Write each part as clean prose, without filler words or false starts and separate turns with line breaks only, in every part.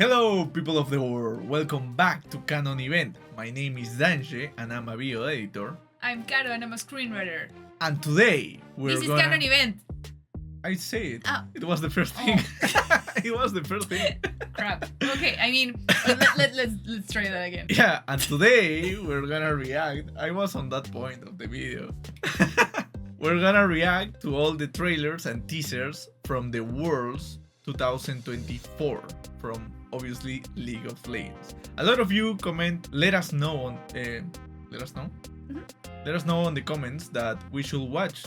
Hello, people of the world. Welcome back to Canon event. My name is Danje and I'm a video editor.
I'm Caro and I'm a screenwriter.
And today
This is Canon event.
I say it.
Oh.
It was the first thing. It was the first thing.
Crap. Okay, I mean, let's try that again.
Yeah, and today we're gonna react. I was on that point of the video. We're gonna react to all the trailers and teasers from the Worlds 2024 from obviously League of Legends. A lot of you comment. Let us know on. Let us know.
Mm-hmm.
Let us know on the comments that we should watch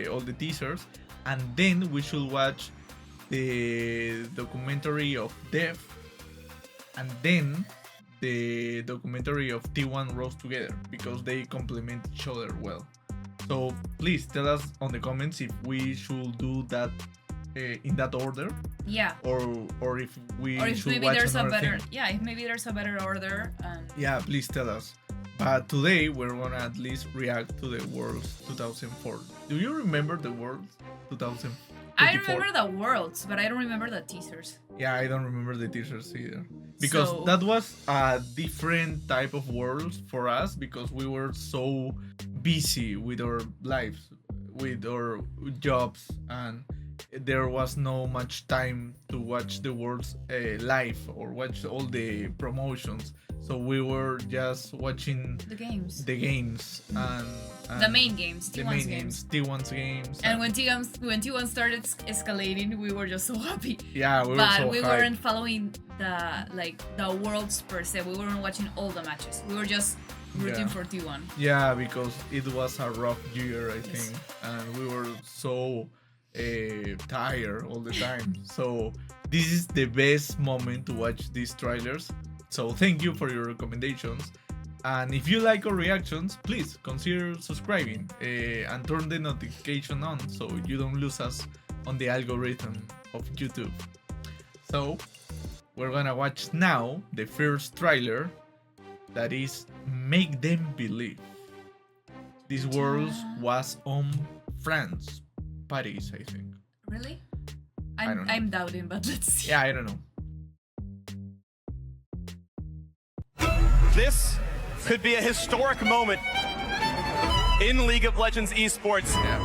all the teasers, and then we should watch the documentary of Death, and then the documentary of T1 Rose Together because they complement each other well. So please tell us on the comments if we should do that in that order.
Yeah.
Or if we
Or if
should
maybe
watch
there's a
another
better.
thing.
Yeah, if maybe there's a better order.
Yeah, please tell us. But today we're gonna at least react to the Worlds 2004. Do you remember the Worlds 2024?
I remember the Worlds, but I don't remember the teasers.
Yeah, I don't remember the teasers either. Because
So-
that was a different type of Worlds for us because we were so busy with our lives, with our jobs, and there was no much time to watch the Worlds live or watch all the promotions. So we were just watching
The games.
the games and
The main games.
the
T1's
main
games.
T1's games.
And when T1 started escalating, we were just so happy.
Yeah, we were
But
so
we
hyped.
weren't following the Worlds per se. We weren't watching all the matches. We were just rooting
Yeah.
for T1.
Yeah, because it was a rough year, I
Yes.
think, and we were so tired all the time. So this is the best moment to watch these trailers. So thank you for your recommendations. And if you like our reactions, please consider subscribing and turn the notification on so you don't lose us on the algorithm of YouTube. So we're gonna watch now the first trailer, that is Make Them Believe. This World was on France, Paris, I think.
Really?
I don't know.
I'm doubting, but let's see.
Yeah, I don't know.
This could be a historic moment in League of Legends esports.
Yeah.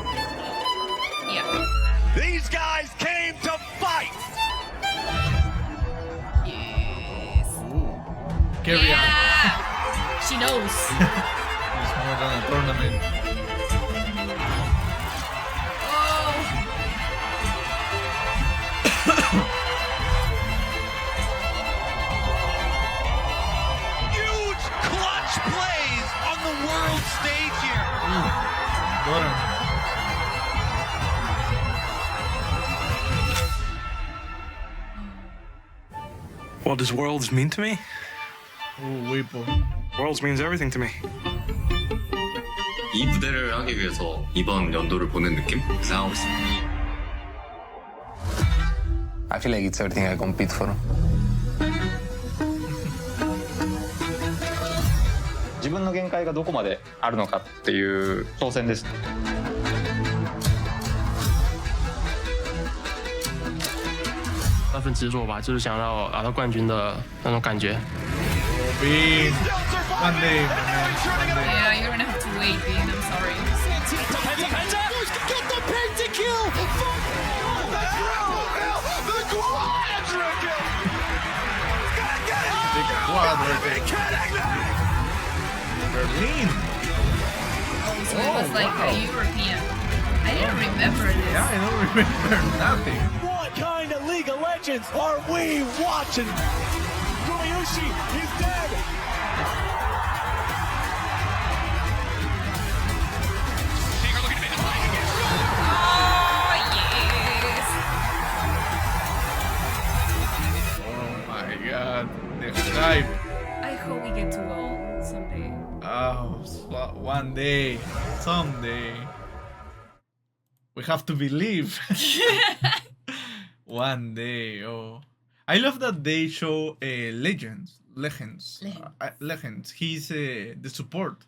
Yeah.
These guys came to fight!
Yes.
Carry on.
Yeah. She knows.
It's more than a tournament.
Oh.
Huge clutch plays on the world stage here.
Bottom.
What does Worlds mean to me?
Whipple.
Worlds means everything to me.
이 무대를 하기 위해서 이번 연도를 보낸 느낌? 생각하고 있습니다.
I feel like it's everything I compete for.
自分の限界がどこまであるのかっていう挑戦です。
那份执着吧，就是想要拿到冠军的那种感觉。
Bean. One day, my man. One day.
Yeah, you're gonna have to wait, Bean. I'm sorry.
Get the pentakill! The quadra kill!
The quadra Berlin.
So it was like
wow.
a European. I didn't remember this.
Yeah, I don't remember nothing.
What kind of League of Legends are we watching? Kobayushi is dead!
Oh, yes.
Oh my god. The hype.
I hope we get to go someday.
Oh, one day. Someday. We have to believe. One day. Oh. I love that they show legends. Legends. He's the support.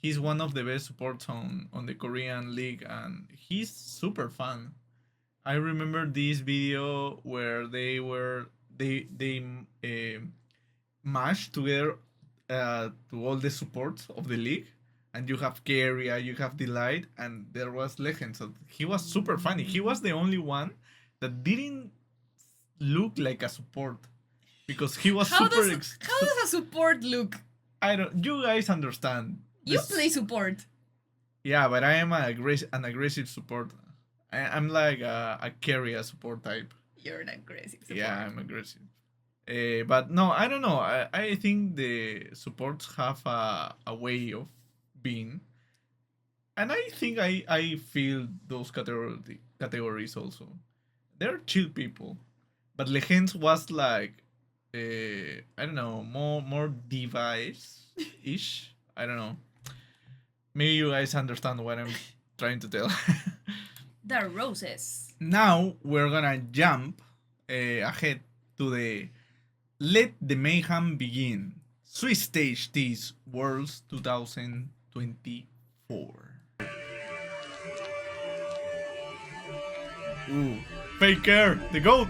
He's one of the best supports on the Korean league, and he's super fun. I remember this video where they were they mash together to all the supports of the league, and you have Keria, you have Delight, and there was Legends. So he was super funny. He was the only one that didn't look like a support because he was
How
super.
does a support look?
I don't. You guys understand?
You
This-
play support.
Yeah, but I am an aggressive support. I'm like a Keria support type.
You're an aggressive support.
Yeah, I'm aggressive. But no, I don't know. I think the supports have a way of being. And I think I feel those categories also. They're chill people. But Legends was like, I don't know, more device-ish. I don't know. Maybe you guys understand what I'm trying to tell.
The roses.
Now we're gonna jump ahead to the Let the Mayhem Begin Swiss Stage Tees Worlds 2024. Ooh, Faker, the GOAT!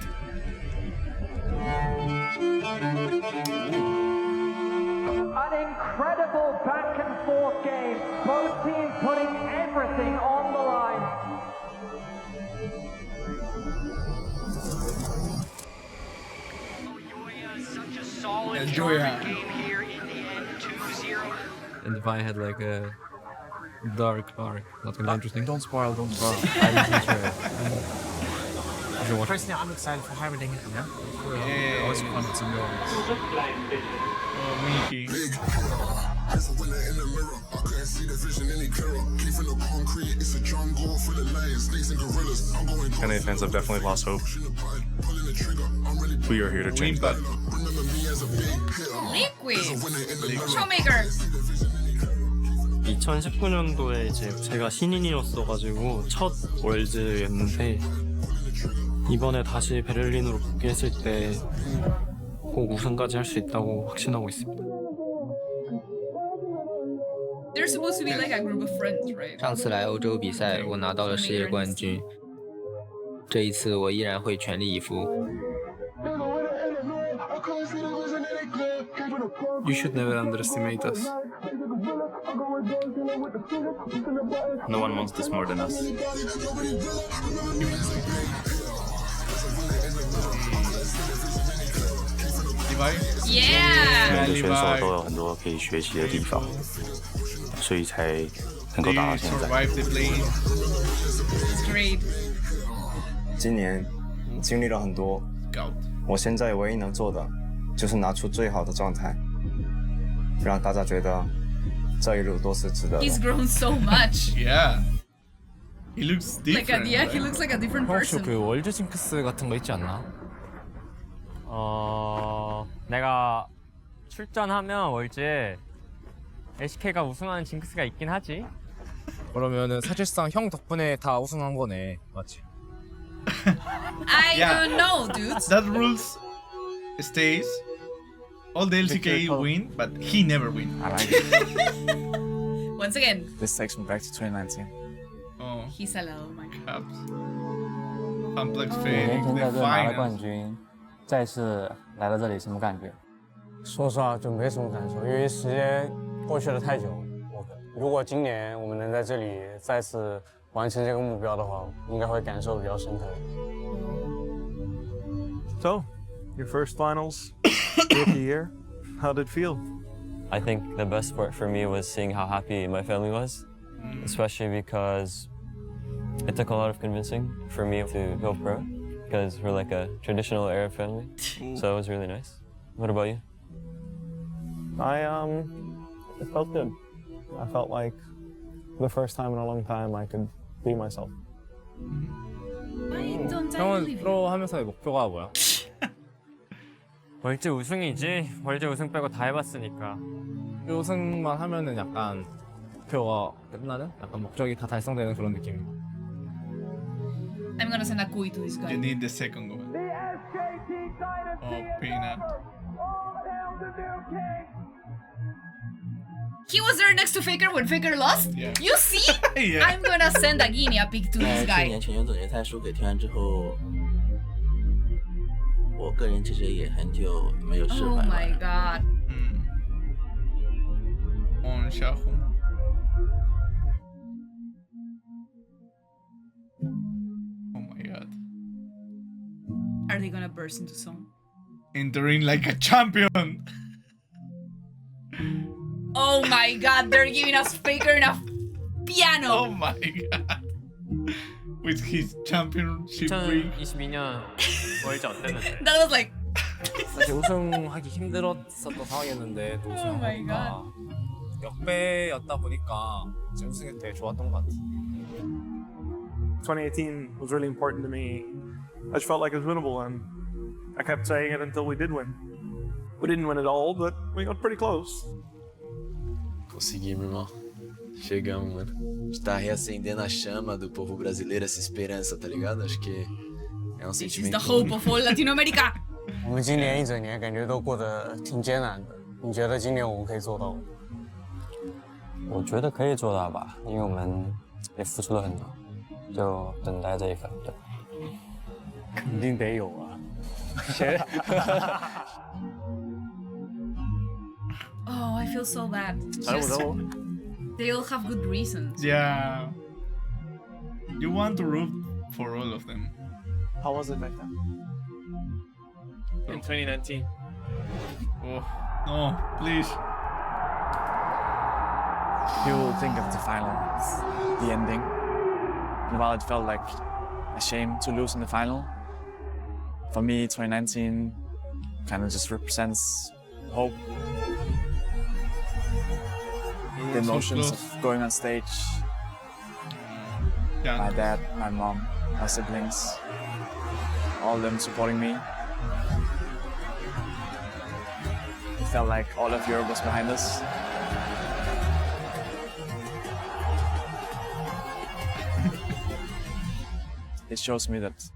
An incredible back and forth game. Both teams putting everything on the line.
Such a solid
Enjoy
game here in the end, 2-0.
And Divine had like a dark arc. Not gonna be interesting.
Don't spoil.
I didn't feature it. You should watch it.
Personally, I'm excited for everything. Yeah.
Yeah.
Always fun to go.
Oh, Mickey.
Canon fans have definitely lost hope. We are here to change that.
Liquid. Showmaker.
2019년도에 이제 제가 신인이었어가지고 첫 월즈였는데 이번에 다시 베를린으로 복귀했을 때 꼭 우승까지 할 수 있다고 확신하고 있습니다.
They're supposed to be like a group of friends, right?
上次来欧洲比赛，我拿到了世界冠军。这一次，我依然会全力以赴。
You should never underestimate us.
No one wants this more than us.
Yeah.
每个选手都有很多可以学习的地方，所以才能够打到现在。
Survive the plane.
It's great.
今年经历了很多，
Scout.
我现在唯一能做的就是拿出最好的状态，让大家觉得这一路都是值得的。
He's grown so much.
Yeah. He looks
Like
different.
yeah, he looks like a different
혹시
person.
그 월드 징크스 같은 거 있지 않나?
내가 출전하면 월즈에 LCK가 우승하는 징크스가 있긴 하지.
그러면은 사실상 형 덕분에 다 우승한 거네, 맞지?
I
Yeah.
don't know, dudes.
That rules stays. All the LCK win, but he never win.
I like it.
Once again,
This takes me back to 2019.
Oh,
he's allowed, man.
perhaps. Complex
5
Phoenix,
年前
the
在这拿了
finals.
冠军，再次来到这里，什么感觉？
说实话就没什么感受，因为时间过去了太久。如果今年我们能在这里再次完成这个目标的话，应该会感受比较深刻。
So, your first finals, rookie year. How did it feel?
I think the best part for me was seeing how happy my family was, especially because it took a lot of convincing for me to go pro, because we're like a traditional Arab family, so it was really nice. What about you?
It felt good. I felt like the first time in a long time I could be myself.
Why don't I
형은
believe you?
프로 하면서의 목표가 뭐야?
월즈 우승이지. 월즈 우승 빼고 다 해봤으니까.
이 우승만 하면은 약간 목표가 끝나는? 약간 목적이 다 달성되는 그런 느낌.
I'm gonna send a kui to this guy.
You need the second one. Oh, Peanut.
He was there next to Faker when Faker lost?
Yeah.
You see?
Yeah.
I'm gonna send a guinea pig to this
去
guy.
年全球总决赛输给天安之后，我我个人其实也很久没有释
Oh
怀
my
了。
god.
On Shahu. Oh my god.
Are they gonna burst into song?
Entering like a champion.
Oh my god, they're giving us Faker in a piano.
Oh my god. With his championship ring.
2022년 월드 어땠는데?
That was like.
사실 우승하기 힘들었었던 상황이었는데 또
Oh my
우승하니까 역배였다 보니까 이제 우승할 때 좋았던 것 같아.
2018 was really important to me. I just felt like it was winnable, and I kept saying it until we did win. We didn't win it all, but we got pretty close.
Conseguimos, irmão. Chegamos, mano. A gente tá reacendendo a chama do povo brasileiro, essa esperança, tá ligado? Acho que é um
This is
sentimento.
the hope of all Latin America.
我们今年一整年感觉都过得挺艰难的，你觉得今年我们可以做到吗？
我觉得可以做到吧，因为我们也付出了很多，就等待这一刻。对，
肯定得有啊。
Oh, I feel so bad. They all have good reasons.
Yeah. You want to root for all of them.
How was it back then?
In 2019.
Oh, no, please.
You think of the finals, the ending. And while it felt like a shame to lose in the final, for me, 2019 kind of just represents hope. The emotions of going on stage. My dad, my mom, my siblings, all of them supporting me. It felt like all of Europe was behind us. It shows me that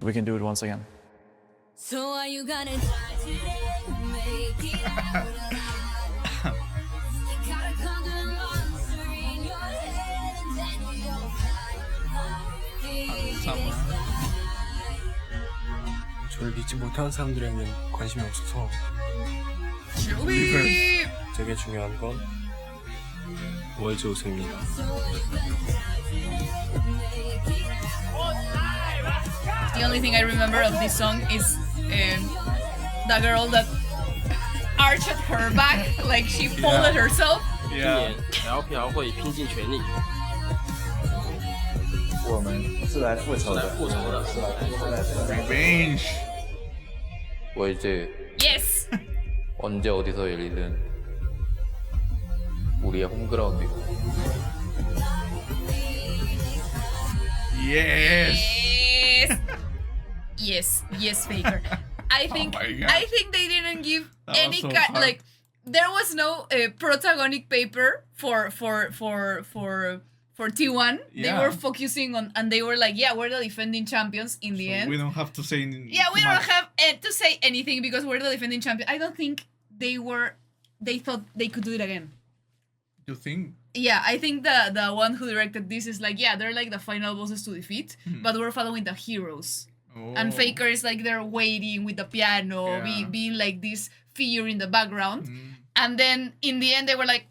we can do it once again.
So are you gonna die today? Make it out alive. You gotta conquer the monster in your head and then you'll fly.
저를 믿지 못하는 사람들에게는 관심이 없어서 되게 중요한 건 월드 우승입니다.
The only thing I remember of this song is the girl that arched her back, like she folded herself.
今年 LPL 会拼尽全力。
我们是来复仇的。
Revenge.
월드
Yes.
언제 어디서 열리든 우리의 홈그라운드이고.
Yes.
Yes, yes, Faker. I think
my God.
I think they didn't give
That
any
was so
kind
hard.
like there was no protagonic paper for T1. They
Yeah.
were focusing on and they were like, yeah, we're the defending champions in the end.
We don't have to say
Yeah, we
too
don't
much.
have to say anything because we're the defending champion. I don't think they thought they could do it again.
You think?
Yeah, I think the one who directed this is like, yeah, they're like the final bosses to defeat, but we're following the heroes. And
Oh.
Faker is like they're waiting with the piano,
Yeah.
being like this figure in the background. And then in the end, they were like,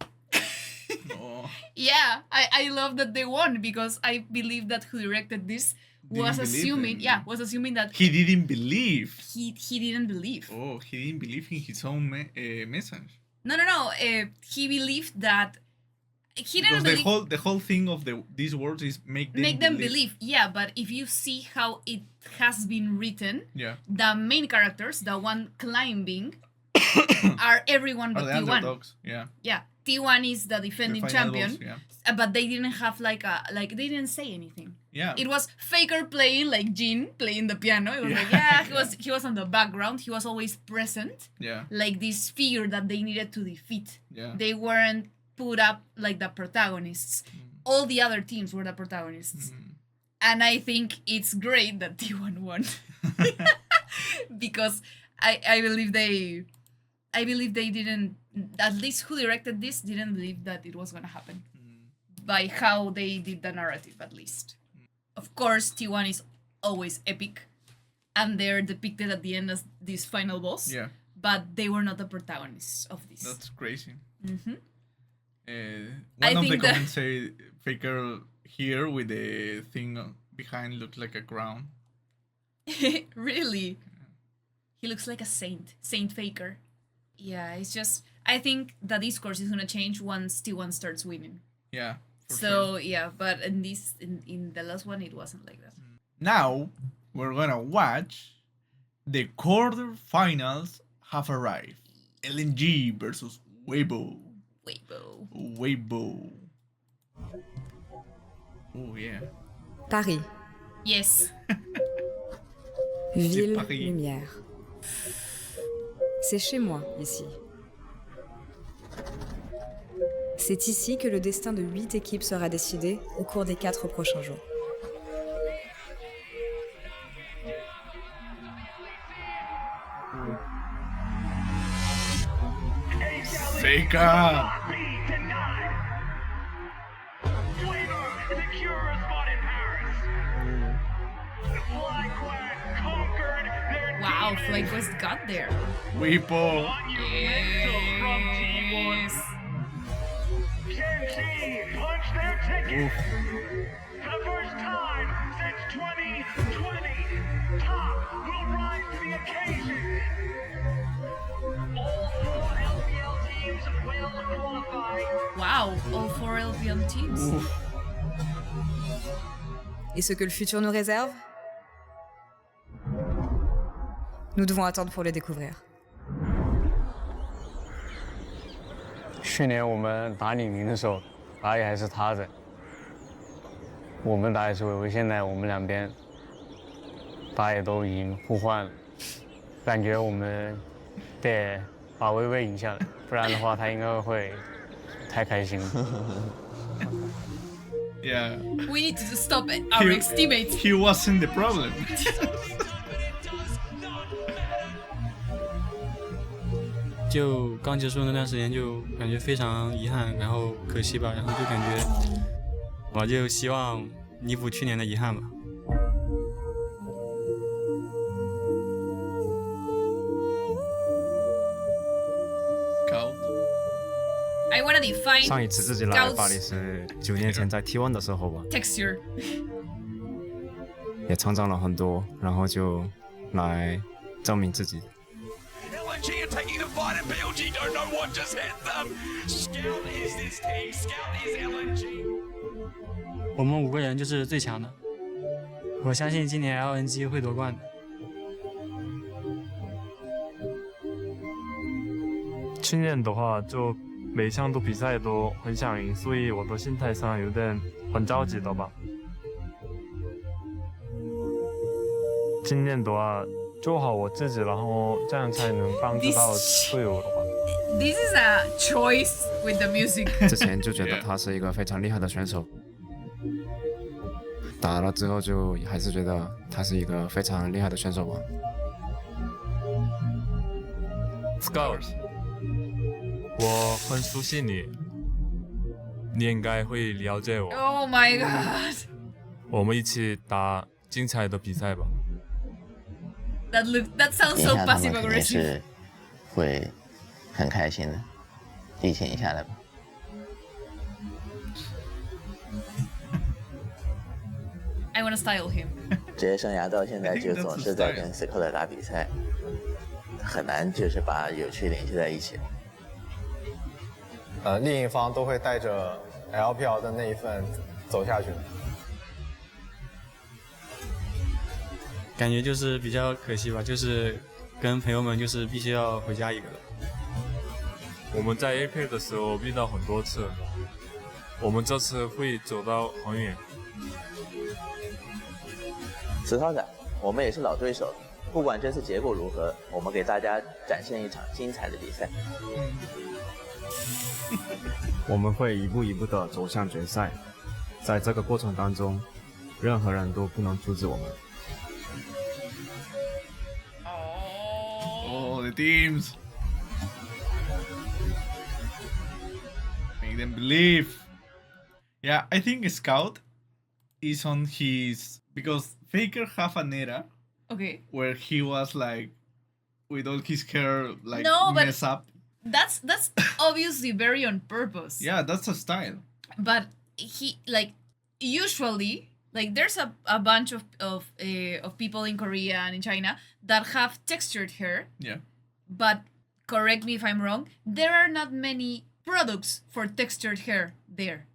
yeah, I love that they won because I believe that who directed this was
Didn't believe
assuming,
them.
yeah, was assuming that
He didn't believe.
he didn't believe.
Oh, he didn't believe in his own message.
No. He believed that he
Because
didn't believe.
the whole thing of these words is make them
believe. Yeah, but if you see how it has been written,
Yeah.
the main characters, the one climbing, are everyone but
Are the
T1.
underdogs, yeah.
Yeah, T1 is the defending
final
champion,
boss, yeah.
But they didn't have they didn't say anything.
Yeah.
It was Faker playing like Jin playing the piano. It was like he was on the background. He was always present.
Yeah.
Like this figure that they needed to defeat.
Yeah.
They weren't put up like the protagonists. All the other teams were the protagonists. And I think it's great that T1 won. Because I believe they didn't, at least who directed this didn't believe that it was gonna happen. By how they did the narrative, at least. Of course, T1 is always epic. and they're depicted at the end as this final boss.
Yeah.
But they were not the protagonists of this.
That's crazy.
Mm-hmm.
One of the
think that-
comments say Faker here with the thing behind looked like a crown.
Really? He looks like a saint. Saint Faker. Yeah, it's just... I think the discourse is gonna change once T1 starts winning.
Yeah.
So, yeah, but in this... In the last one, it wasn't like that.
Now, we're gonna watch the quarterfinals have arrived. LNG versus Weibo. Weibo. Oh, yeah.
Paris.
Yes.
Ville,
Paris.
lumière. C'est chez moi, ici. C'est ici que le destin de 8 équipes sera décidé au cours des 4 prochains jours.
Faker!
Wow, FlyQuest got there.
Weibo.
Yes.
Punch their ticket. For the first time since 2020, Top will rise to the occasion.
All 4 LPL teams will qualify.
Wow, all 4 LPL teams.
Et ce que le futur nous réserve? Nous devons attendre pour le découvrir.
去年我们打李宁的时候，打野还是他的，我们打野是维维。现在我们两边打野都已经互换了，感觉我们得把维维赢下来，不然的话他应该会太开心了。
Yeah.
We need to stop our ex-teammates.
He wasn't the problem.
就刚结束那段时间，就感觉非常遗憾，然后可惜吧，然后就感觉，我就希望弥补去年的遗憾吧。
I wanna define
上一次自己来巴黎
Scout's
是9年前在 T1 的时候吧，
texture.
也成长了很多，然后就来证明自己。
LNG are taking the fight and BLG don't know what just hit them. Scout is this team. Scout is LNG.
我们5个人就是最强的，我相信今年 LNG 会夺冠的。
去年的话，就每一项都比赛都很想赢，所以我的心态上有点很着急的吧。今年的话，做好我自己，然后这样才能帮助到队友的话。
This is a choice with the music.
之前就觉得他是一个非常厉害的选手，打了之后就还是觉得他是一个非常厉害的选手吧。
Scout， 我很熟悉你，你应该会了解我。
Oh my god.
我们一起打精彩的比赛吧。
That sounds so
赢下他
passive
们肯定
aggressive.
是会很开心的，疫情一下来吧。
I wanna style him.
职业生涯到现在就总是在跟 Scout 打比赛，很难就是把有趣联系在一起。
另一方都会带着 LPL 的那一份走下去。
感觉就是比较可惜吧，就是跟朋友们就是必须要回家一个了。
我们在 AK 的时候遇到很多次，我们这次会走到很远。
石涛仔，我们也是老对手，不管这次结果如何，我们给大家展现一场精彩的比赛。
我们会一步一步的走向决赛，在这个过程当中，任何人都不能阻止我们。
Oh, the teams. Make them believe. Yeah, I think Scout is on his... Because Faker have an era
Okay.
where he was like with all his hair like
No, but
mess up.
That's obviously very on purpose.
Yeah, that's a style.
But he like usually like there's a bunch of people in Korea and in China that have textured hair.
Yeah.
But correct me if I'm wrong, there are not many products for textured hair there.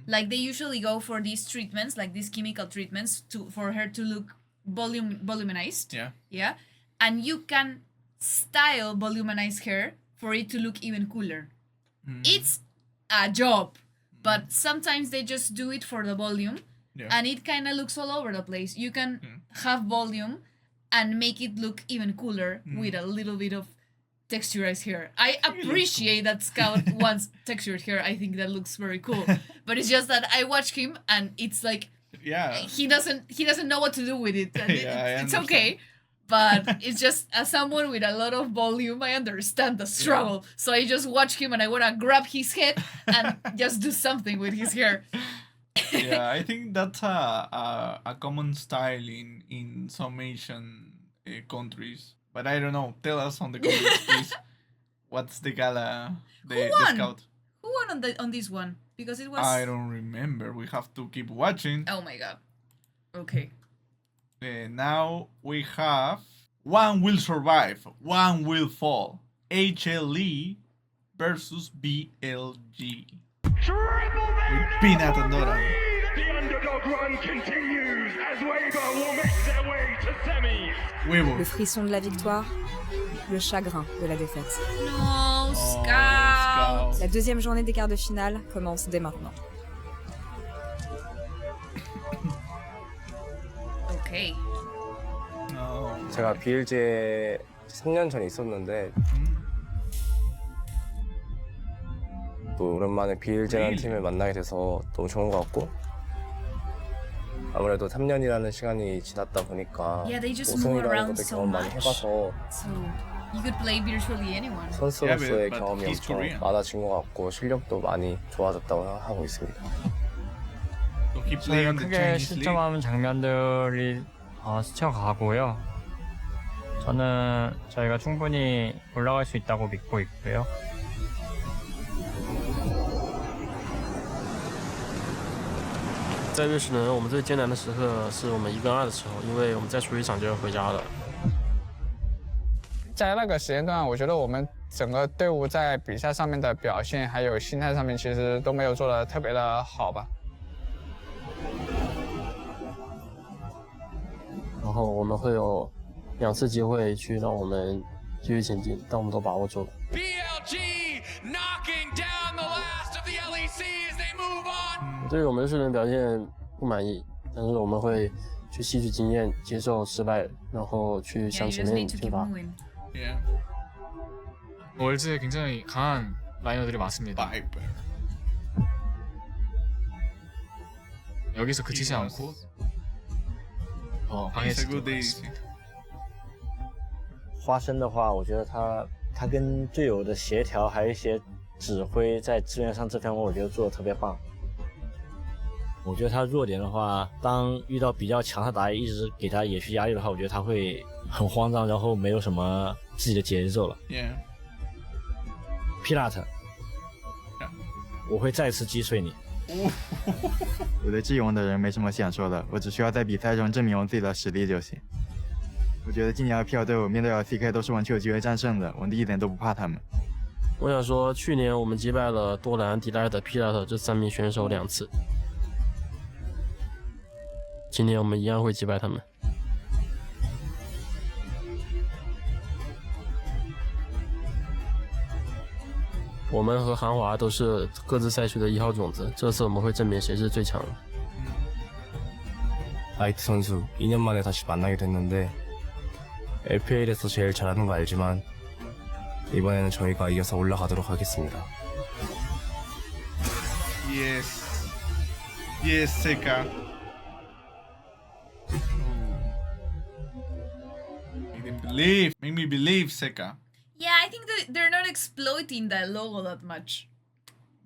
Like they usually go for these treatments, like these chemical treatments for hair to look voluminized.
Yeah.
Yeah. And you can style voluminized hair for it to look even cooler. It's a job, but sometimes they just do it for the volume, and it kind of looks all over the place. You can have volume and make it look even cooler with a little bit of texturized hair. I appreciate that Scout wants textured hair. I think that looks very cool. But it's just that I watch him and it's like he doesn't know what to do with it. And it's okay. But it's just as someone with a lot of volume, I understand the struggle. So I just watch him and I want to grab his head and just do something with his hair.
Yeah, I think that's a common style in some Asian countries. But I don't know. Tell us on the comments, please. What's the gala? The Scout.
Who won on this one? Because it was.
I don't remember. We have to keep watching.
Oh my god. Okay.
Now we have One Will Survive, One Will Fall. HLE versus BLG. With Peanut and Dora.
The underdog run continues as Weber will make their way to semis.
Le frisson de la victoire, le chagrin de la défaite.
No, Scout.
La deuxième journée des quarts de finale commence dès maintenant.
Okay.
제가 BLG에 3년 전에 있었는데 또 오랜만에 BLG라는 팀을 만나게 돼서 너무 좋은 것 같고 아무래도 3년이라는 시간이 지났다 보니까 우승이라는 것도 경험 많이 해봐서
You could play virtually anyone.
선수로서의 경험이 엄청 많아진 것 같고 실력도 많이 좋아졌다고 하고 있습니다.
저희가 크게 실점하는 장면들이 스쳐가고요. 저는 저희가 충분히 올라갈 수 있다고 믿고 있고요.
在瑞士呢，我们最艰难的时刻是我们1跟2的时候，因为我们再输一场就要回家了。
在那个时间段，我觉得我们整个队伍在比赛上面的表现，还有心态上面，其实都没有做得特别的好吧。
然后我们会有2次机会去让我们继续前进，但我们都把握住了。我对我们瑞士人表现不满意，但是我们会去吸取经验，接受失败，然后去向前面进发。
월즈에 굉장히 강한 라이너들이 많습니다. 여기서 그치지 않고 강해지도록 하겠습니다.
花生的话，我觉得他跟队友的协调，还有一些指挥在支援上这方面，我觉得做的特别棒。我觉得他弱点的话，当遇到比较强的打野一直给他野区压力的话，我觉得他会很慌张，然后没有什么自己的节奏了。Pilat， 我会再次击碎你。
我对致勇的人没什么想说的，我只需要在比赛中证明我自己的实力就行。我觉得今年 LPL 队伍面对 LCK 都是完全有机会战胜的，我们一点都不怕他们。
我想说，去年我们击败了多兰、迪莱特、Pilat 这3名选手2次，今年我们一样会击败他们。 我们和韩华都是各自赛区的1号种子，这次我们会证明谁是最强的。
라이트 선수 2년 만에 다시 만나게 됐는데 LPL에서 제일 잘하는 거 알지만 이번에는 저희가 이겨서 올라가도록 하겠습니다.
Yes. Yes, Seka. Make me believe, Seka.
Yeah, I think they're not exploiting that logo that much.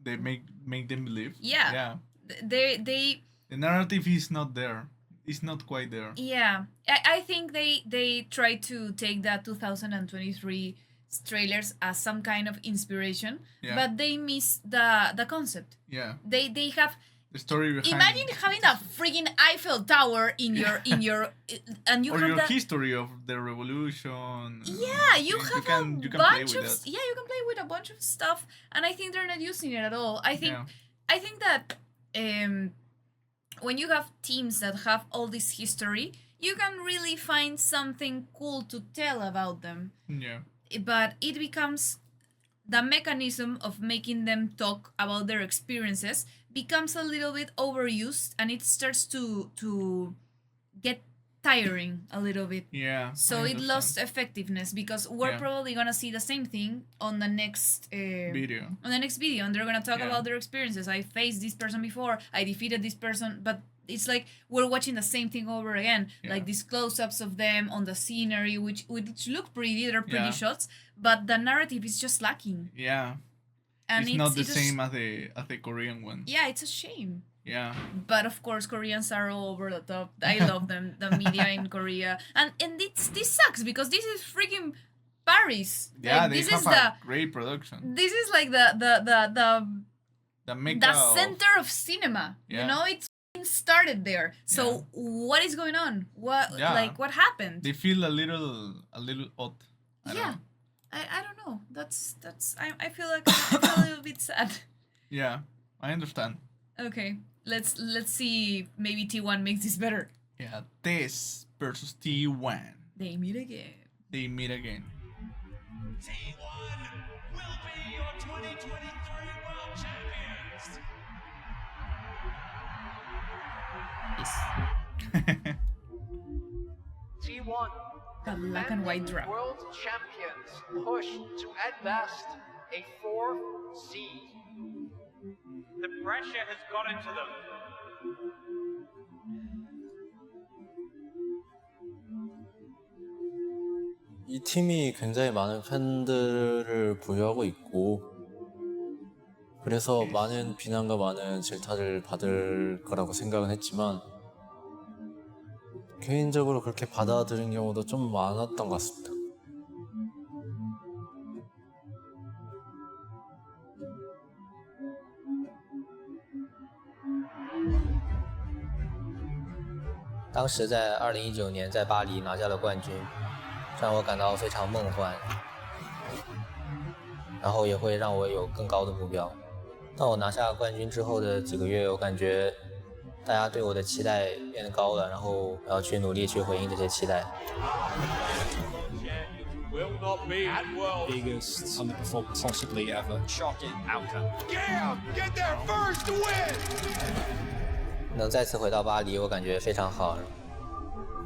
They make them believe.
Yeah.
Yeah.
They
The narrative is not there. it's not quite there.
Yeah, I think they try to take that 2023 trailers as some kind of inspiration, but they miss the concept.
Yeah.
They have
the story behind.
Imagine having a freaking Eiffel Tower in your and you
or
have
your
that
history of the revolution.
Yeah, you have a
you can
bunch
play
of
with that.
you can play with a bunch of stuff, and I think they're not using it at all. I think that when you have teams that have all this history, you can really find something cool to tell about them.
Yeah.
But it becomes the mechanism of making them talk about their experiences becomes a little bit overused, and it starts to get tiring a little bit.
Yeah.
So it lost effectiveness because we're probably gonna see the same thing on the next
video.
On the next video, and they're gonna talk about their experiences. I faced this person before. I defeated this person, but it's like we're watching the same thing over again. Like these close-ups of them on the scenery, which look pretty. They're pretty shots, but the narrative is just lacking.
Yeah.
And
it's not the same as the Korean one.
Yeah, it's a shame.
Yeah.
But of course, Koreans are all over the top. I love them, the media in Korea, and this sucks because this is freaking Paris.
Yeah,
like,
they
this
have
is
a great production.
This is like the
mecca
center of cinema.
Yeah.
You know, it's started there. So what is going on? What what happened?
They feel a little odd. I don't know.
I don't know. That's I feel like I feel a little bit sad.
Yeah, I understand.
Okay, let's see. Maybe T1 makes this better.
Yeah, Tess versus T1.
They meet again.
They meet again.
T1 will be your 2023 World Champions.
T1,
the black and white drop.
World Champions, push to at best a 4th seed.
The pressure has gotten to them.
이 팀이 굉장히 많은 팬들을 보유하고 있고 그래서 많은 비난과 많은 질타를 받을 거라고 생각은 했지만 개인적으로 그렇게 받아들인 경우도 좀 많았던 것 같습니다.
当时在2019年在巴黎拿下了冠军，让我感到非常梦幻，然后也会让我有更高的目标。当我拿下冠军之后的几个月，我感觉大家对我的期待变得高了，然后我要去努力去回应这些期待。
Will not be
biggest underperformance possibly ever.
Shocking outcome. Yeah, get their first win.
能再次回到巴黎，我感觉非常好。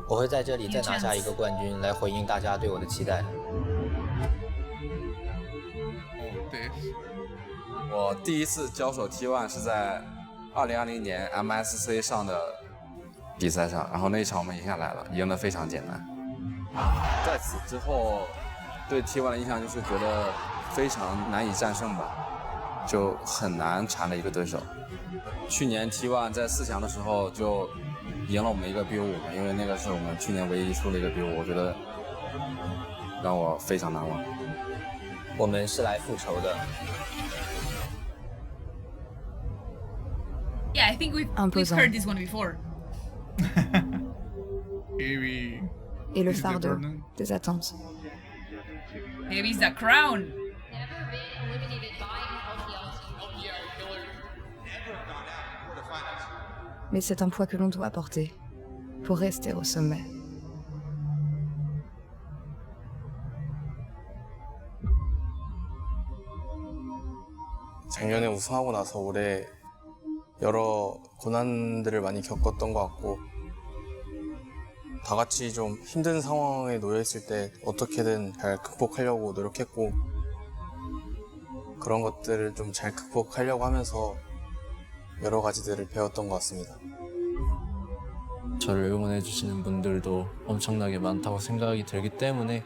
我会在这里再拿下一个冠军，来回应大家对我的期待。
我第一次交手 T1 是在2020年 MSC 上的比赛上，然后那一场我们赢下来了，赢得非常简单。在此之后，对 T1 的印象就是觉得非常难以战胜吧，就很难缠的一个对手。去年 T1 在4强的时候就赢了我们一个 BO5 嘛，因为那个是我们去年唯一输的一个 BO5，我觉得让我非常难忘。
我们是来复仇的。
Yeah, I think we've heard this one before.
Et le fardeau des attentes.
Maybe it's the crown.
Mais c'est un poids que l'on doit porter pour rester au sommet.
작년에 우승하고 나서 올해 여러 고난들을 많이 겪었던 것 같고 다 같이 좀 힘든 상황에 놓여 있을 때 어떻게든 잘 극복하려고 노력했고 그런 것들을 좀 잘 극복하려고 하면서 여러 가지들을 배웠던 것 같습니다.
저를 응원해 주시는 분들도 엄청나게 많다고 생각이 들기 때문에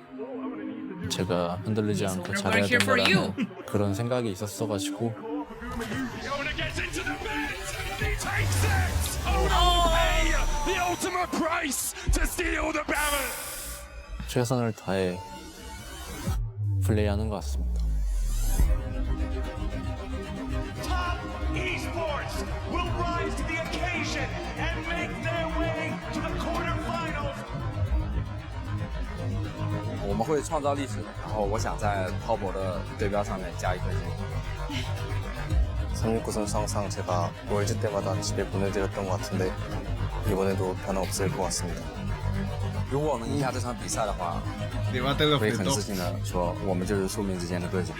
제가 흔들리지 않고 잘해야 된다는 그런 생각이 있었어가지고
Going to get into the mid. He takes it. Oh, Pay the ultimate price to steal the ballot.
최선을 다해 플레이하는 것 같습니다.
Top esports will rise to the occasion and make their way to the quarterfinals.
我们会创造历史，然后我想在滔博的对标上面加一颗星。
369 선수 항상 제가 월즈 때마다 집에 보내드렸던 것 같은데 이번에도 변함없을 것 같습니다.
如果我能赢下这场比赛的话，可以很自信的说，我们就是宿命之间的对手。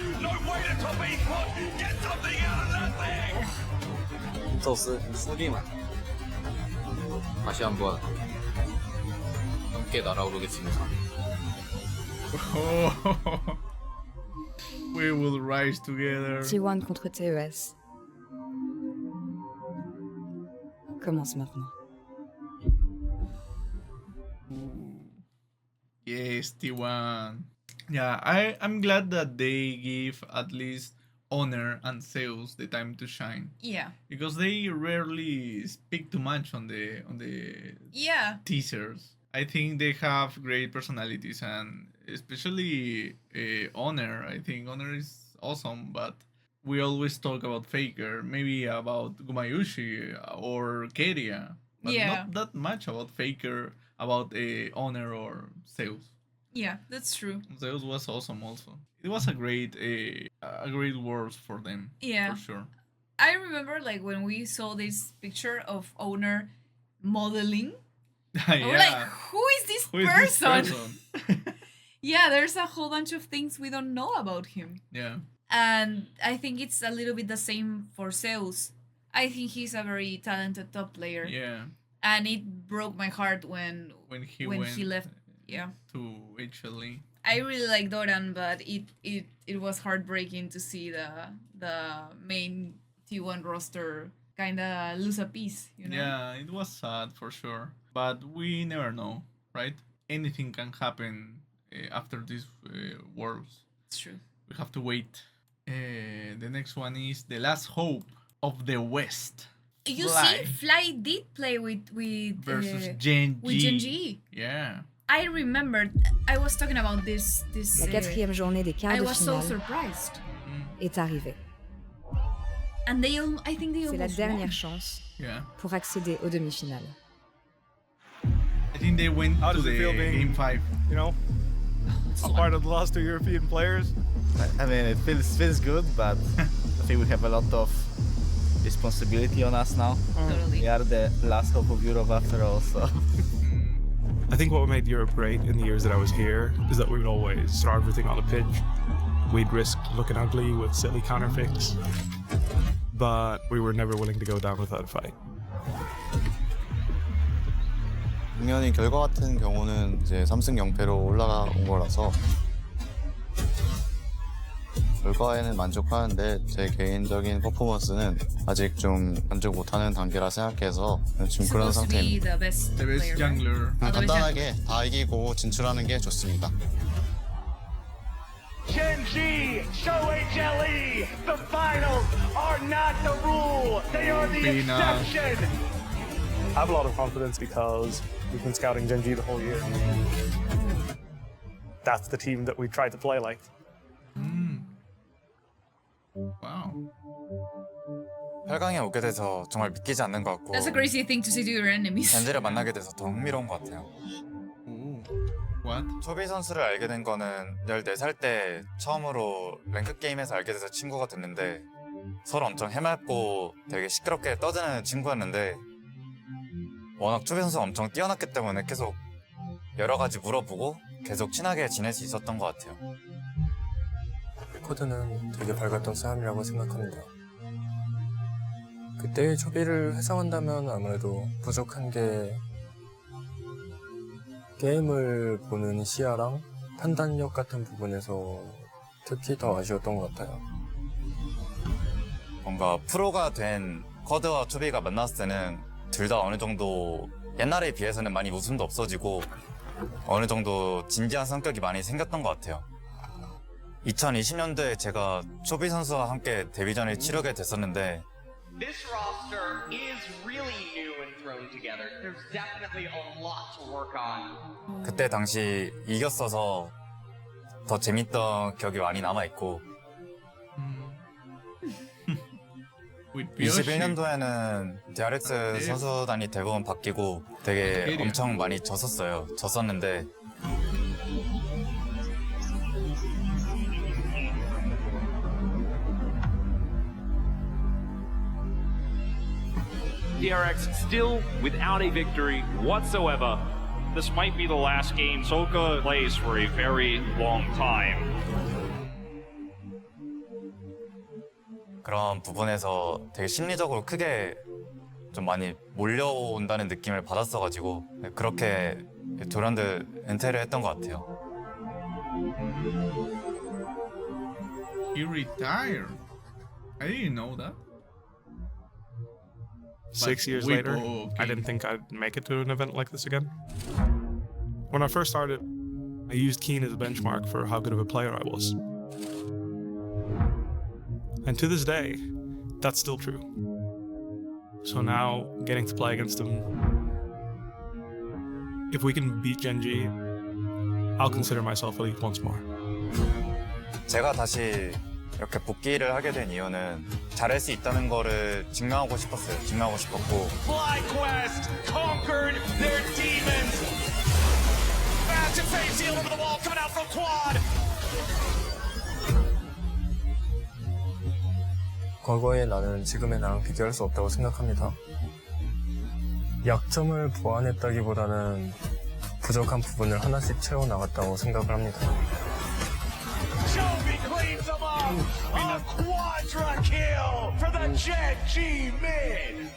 宙斯，你输定了。다시 한번 함께 날아오르겠습니다.
We will rise together.
T1 contre TES. Commence maintenant.
Yes, T1. Yeah, I'm glad that they give at least Honor and Zeus the time to shine.
Yeah.
Because they rarely speak too much on the
Yeah.
teasers. I think they have great personalities, and especially Honor. I think Honor is awesome, but we always talk about Faker, maybe about Gumayushi or Keria, but
Yeah.
not that much about Faker, about Honor or Zeus.
Yeah, that's true.
Zeus was awesome also. It was a great world for them.
Yeah.
For sure.
I remember like when we saw this picture of Owner modeling.
Yeah.
We're like, who is this person? Yeah, there's a whole bunch of things we don't know about him.
Yeah.
And I think it's a little bit the same for Zeus. I think he's a very talented top player.
Yeah.
And it broke my heart when
he
left. Yeah.
To HLE.
I really like Doran, but it was heartbreaking to see the main T1 roster kind of lose a piece, you know?
Yeah, it was sad for sure. But we never know, right? Anything can happen after these worlds.
It's true.
We have to wait. The next one is The Last Hope of the West.
You see, Fly did play with
versus Gen G.
With Gen G.
Yeah.
I remembered. I was talking about this.
La quatrième journée des quarts
I
de
was so
finale
surprised.
est arrivée.
And I think they
C'est la
almost
dernière
won.
chance
Yeah.
pour accéder aux demi-finales.
I think they went
How
to
does
the
it feel being,
game 5.
You know, a part of the last two European players.
I mean, it feels good, but I think we have a lot of responsibility on us now.
Totally.
We are the last hope of Europe after all, so.
I think what made Europe great in the years that I was here is that we would always throw everything on the pitch. We'd risk looking ugly with silly counterfeits, but we were never willing to go down without a fight.
당연히 결과 같은 경우는 이제 3승 0패로 올라온 거라서 결과에는 만족하는데 제 개인적인 퍼포먼스는 아직 좀 만족 못하는 단계라 생각해서 지금 그런
Supposed to be
상태입니다.
the best player,
jungler.
right?
간단하게 다 이기고 진출하는 게 좋습니다.
Gen G, show HLE, the finals are not the rule, they are the exception.
I have a lot of confidence because we've been scouting Gen G the whole year. That's the team that we tried to play like.
Wow.
8강에 오게 돼서 정말 믿기지 않는 것 같고
That's a crazy thing to say to your enemies.
젠지를 만나게 돼서 더 흥미로운 것 같아요.
What?
초비 선수를 알게 된 거는 14살 때 처음으로 랭크 게임에서 알게 돼서 친구가 됐는데 서로 엄청 해맑고 되게 시끄럽게 떠드는 친구였는데 워낙 초비 선수가 엄청 뛰어났기 때문에 계속 여러 가지 물어보고 계속 친하게 지낼 수 있었던 것 같아요.
코드는 되게 밝았던 사람이라고 생각합니다. 그때의 초비를 회상한다면 아무래도 부족한 게 게임을 보는 시야랑 판단력 같은 부분에서 특히 더 아쉬웠던 것 같아요.
뭔가 프로가 된 쿼드와 초비가 만났을 때는 둘 다 어느 정도 옛날에 비해서는 많이 웃음도 없어지고 어느 정도 진지한 성격이 많이 생겼던 것 같아요. 2020년도에 제가 초비 선수와 함께 데뷔전을 치르게 됐었는데
This roster is really new and working together. There's definitely a lot to work on.
그때 당시 이겼어서 더 재밌던 기억이 많이 남아있고 21년도에는 DRX 선수단이 대부분 바뀌고 되게 엄청 많이 졌었는데
DRX still without a victory whatsoever. This might be the last game Soka plays for a very long time.
그런 부분에서 되게 심리적으로 크게 좀 많이 몰려온다는 느낌을 받았어가지고 그렇게 도란드 은퇴를 했던 것 같아요.
He retired. I didn't know that.
6 years later, I didn't think I'd make it to an event like this again. When I first started, I used Keen as a benchmark for how good of a player I was. And to this day, that's still true. So now, getting to play against him, if we can beat Genji, I'll consider myself elite once more.
제가 다시 이렇게 복귀를 하게 된 이유는 잘할 수 있다는 거를 증명하고 싶었어요. 증명하고 싶었고.
FlyQuest conquered their demons. Massive face heel over the wall coming out from Quad.
과거의 나는 지금의 나랑 비교할 수 없다고 생각합니다. 약점을 보완했다기보다는 부족한 부분을 하나씩 채워나갔다고 생각을 합니다.
Jovi cleans him up. A quadra kill for the Genji mid.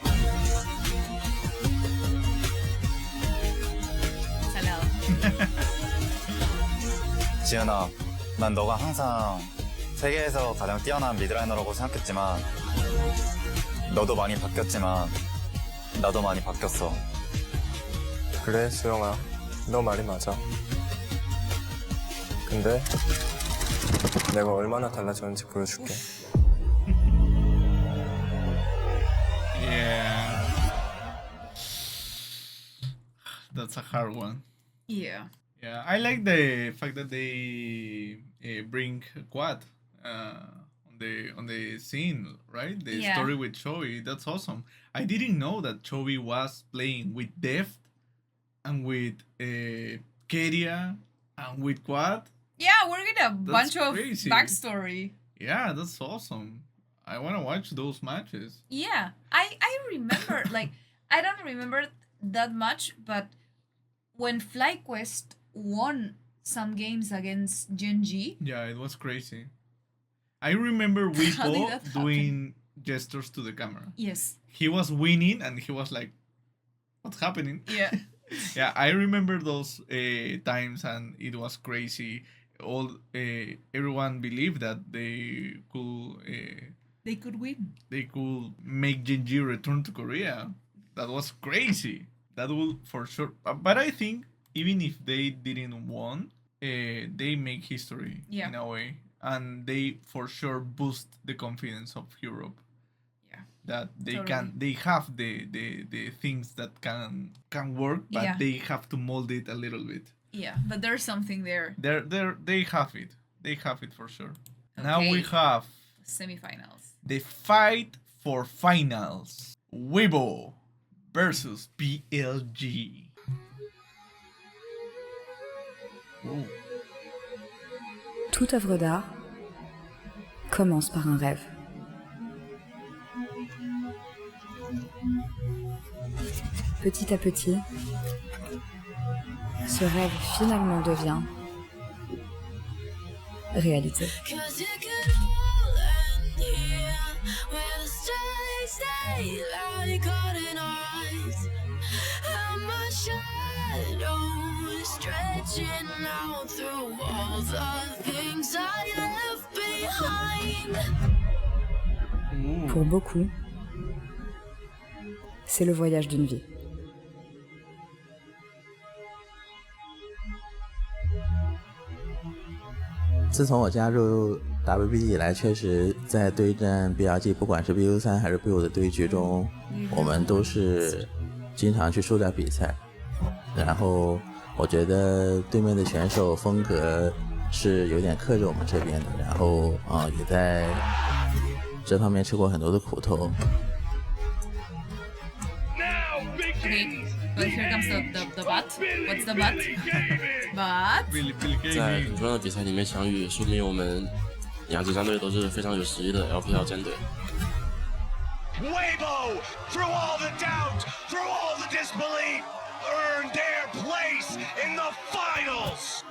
지은아, 난 너가 항상 세계에서 가장 뛰어난 미드라이너라고 생각했지만 너도 많이 바뀌었지만 나도 많이 바뀌었어.
그래, 수영아. 너 말이 맞아. 근데 내가 얼마나 달라졌는지 보여줄게.
Yeah. That's a hard one.
Yeah.
Yeah, I like the fact that they bring Quad on the scene, right? The story with Chovy. That's awesome. I didn't know that Chovy was playing with Deft and with Keria and with Quad.
Yeah, we're getting a bunch of
crazy.
backstory.
Yeah, that's awesome. I want to watch those matches.
Yeah, I remember, like, I don't remember that much, but when FlyQuest won some games against Genji.
Yeah, it was crazy. I remember Wipo doing gestures to the camera.
Yes.
He was winning and he was like, what's happening?
Yeah.
Yeah, I remember those times and it was crazy. Everyone believed that they could
win.
They could make Genji return to Korea. That was crazy. That will for sure. But I think even if they didn't won, they make history in a way, and they for sure boost the confidence of Europe.
Yeah,
that they
totally.
they have the things that can work, but they have to mold it a little bit.
Yeah, but there's something there.
They have it. They have it for sure.
Okay.
Now we have
semifinals.
The fight for finals. Weibo versus PLG. Ooh.
Toute œuvre d'art commence par un rêve. Petit à petit, ce rêve finalement devient réalité. Pour beaucoup, c'est le voyage d'une vie.
自从我加入 WB 以来，确实在对战 BLG， 不管是 BU3 还是 BU 的对局中，我们都是经常去输掉比赛。然后我觉得对面的选手风格是有点克制我们这边的，然后也在这方面吃过很多的苦头。
Okay, but here comes the but. What's the but? But
在很重要的比赛里面相遇，说明我们两支战队都是非常有实力的 LPL 战队。
Weibo, through all the doubt, through all the disbelief, earned their place in the finals.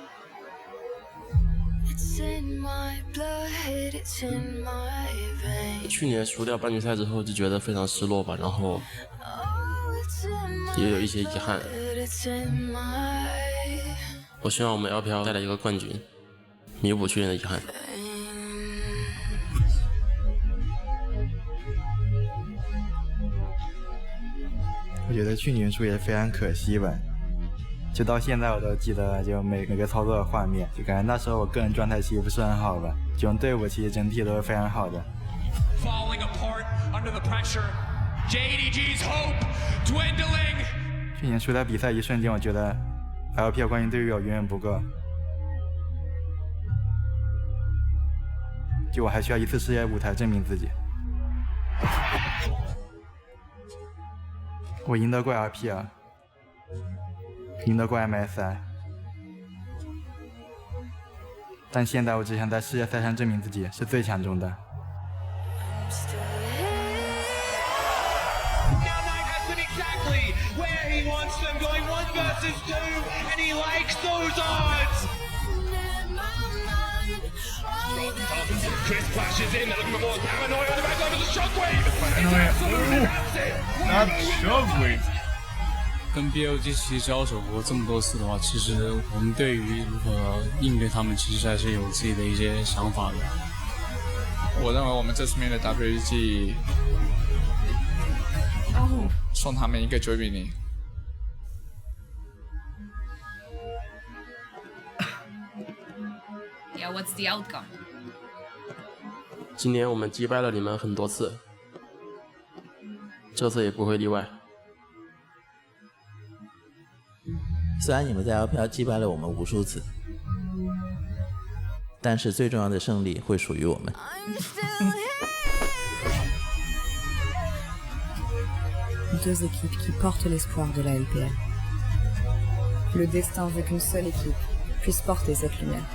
It's in my blood, it's in my veins.
去年输掉半决赛之后，就觉得非常失落吧，然后也有一些遗憾。我希望我们 LPL 带来一个冠军，弥补去年的遗憾。
我觉得去年输也非常可惜吧，就到现在我都记得就每个操作的画面，就感觉那时候我个人状态其实不是很好吧，这种队伍其实整体都是非常好的。
Falling apart under the pressure. JDG's hope dwindling.
去年输掉比赛一瞬间，我觉得 LPL 冠军对于我远远不够，就我还需要一次世界舞台证明自己。我赢得过 LPL， 赢得过 MSI， 但现在我只想在世界赛上证明自己是最强中的。
Exactly where he wants them, going 1 versus 2, and he likes those odds. Chris flashes in, they're looking for more paranoia on the back line of the shockwave.
Not shockwave.
跟 BLG 其实交手过这么多次的话，其实我们对于如何应对他们，其实还是有自己的一些想法的。
我认为我们这次面对 WG 送他们一个9-0。
Yeah, what's the outcome?
今年我们击败了你们很多次，这次也不会例外。
虽然你们在 LPL 击败了我们无数次，但是最重要的胜利会属于我们。
Deux équipes qui portent l'espoir de la LPL. Le destin veut qu'une seule équipe puisse porter cette lumière.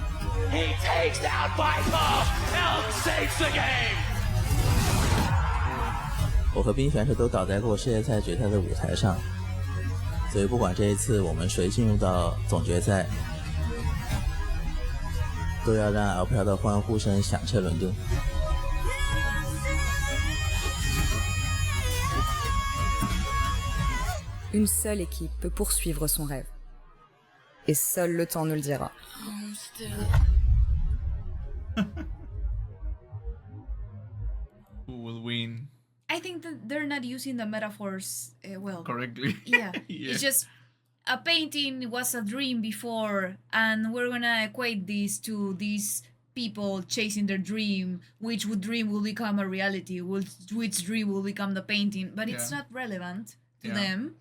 He takes down Viper. Elk saves the game.
我和冰选手都倒在过世界赛决赛的舞台上，所以不管这一次我们谁进入到总决赛，都要让 LPL 的欢呼声响彻伦敦。
Une seule équipe peut poursuivre son rêve. Et seul le temps nous le dira.
Who will win?
I think that they're not using the metaphors well.
Correctly.
Yeah.
Yeah.
It's just a painting was a dream before, and we're gonna equate this to these people chasing their dream. Which dream will become a reality? Which dream will become the painting? But it's not relevant to them.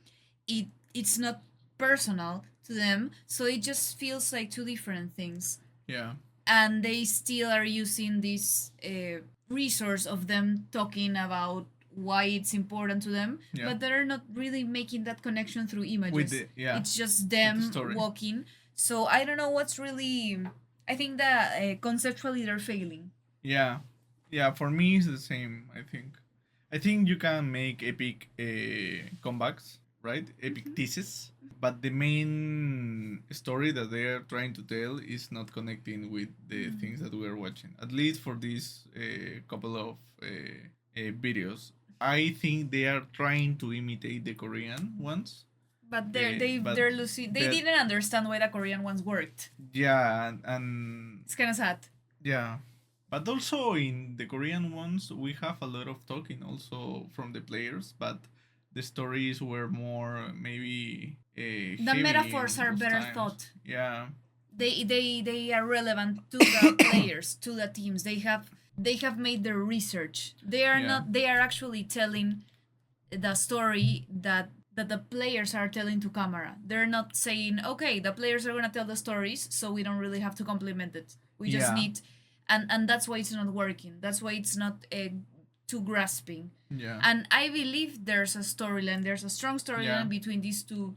It's not personal to them, so it just feels like two different things.
Yeah.
And they still are using this resource of them talking about why it's important to them, but they're not really making that connection through images. It's just them walking. So I don't know what's really... I think that conceptually they're failing.
Yeah. Yeah, for me it's the same, I think. I think you can make epic comebacks, right? Epic teases. But the main story that they are trying to tell is not connecting with the things that we are watching. At least for these couple of videos. I think they are trying to imitate the Korean ones.
But they're losing. They didn't understand why the Korean ones worked.
Yeah, and
it's kind of sad.
Yeah, but also in the Korean ones, we have a lot of talking also from the players, but the stories were more maybe
the metaphors are better thought.
Yeah,
they are relevant to the players, to the teams. They have made their research. They are not. They are actually telling the story that that the players are telling to camera. They're not saying, okay, the players are gonna tell the stories, so we don't really have to complement it. We just need, and that's why it's not working. That's why it's not too grasping.
Yeah.
And I believe there's a storyline. There's a strong storyline between these two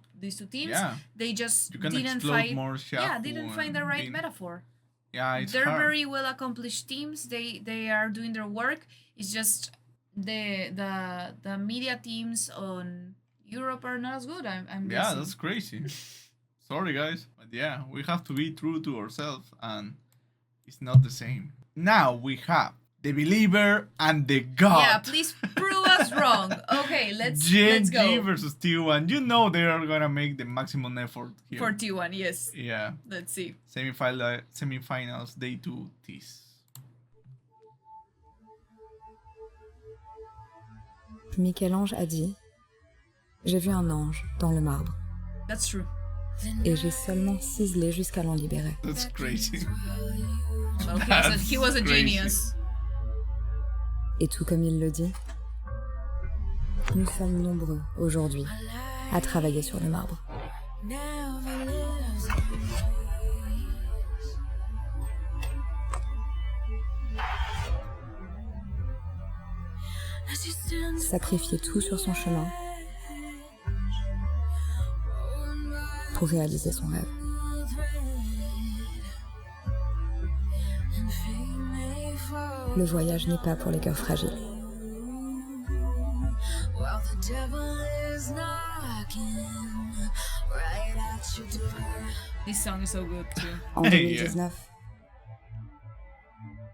teams.
Yeah.
They just
You can
didn't
explode
find
more
didn't find the right metaphor.
Yeah, it's
They're
hard.
very well accomplished teams. They are doing their work. It's just the media teams on Europe are not as good. I'm
Yeah,
guessing.
that's crazy. Sorry, guys, but yeah, we have to be true to ourselves, and it's not the same. Now we have the believer and the god.
Yeah, please prove us wrong. Okay, let's
Gen
go.
G versus T1. You know they are gonna make the maximum effort here.
For T1, yes.
Yeah.
Let's see.
Semifinals, day 2, Teas.
Michel-Ange a dit « J'ai vu un ange dans le marbre.
That's true.
Et j'ai seulement ciselé jusqu'à l'en libérer. »
That's crazy.
Okay, so he was a genius.
Et tout comme il le dit, nous sommes nombreux aujourd'hui à travailler sur le marbre. Sacrifier tout sur son chemin pour réaliser son rêve. Le voyage n'est pas pour les cœurs fragiles.
This song is so good too.
En 2019,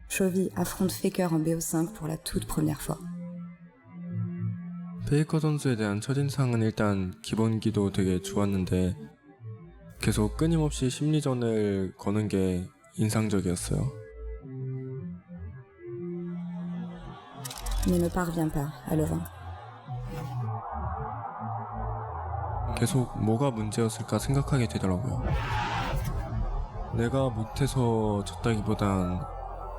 Chovy affronte Faker en BO5 pour la toute première fois.
페이커 선수에 대한 첫인상은 일단 기본기도 되게 좋았는데 계속 끊임없이 심리전을 거는 게 인상적이었어요.
Mais ne parvient pas à le vaincre.
계속 뭐가 문제였을까 생각하게 되더라고요. 내가 못해서 졌다기보단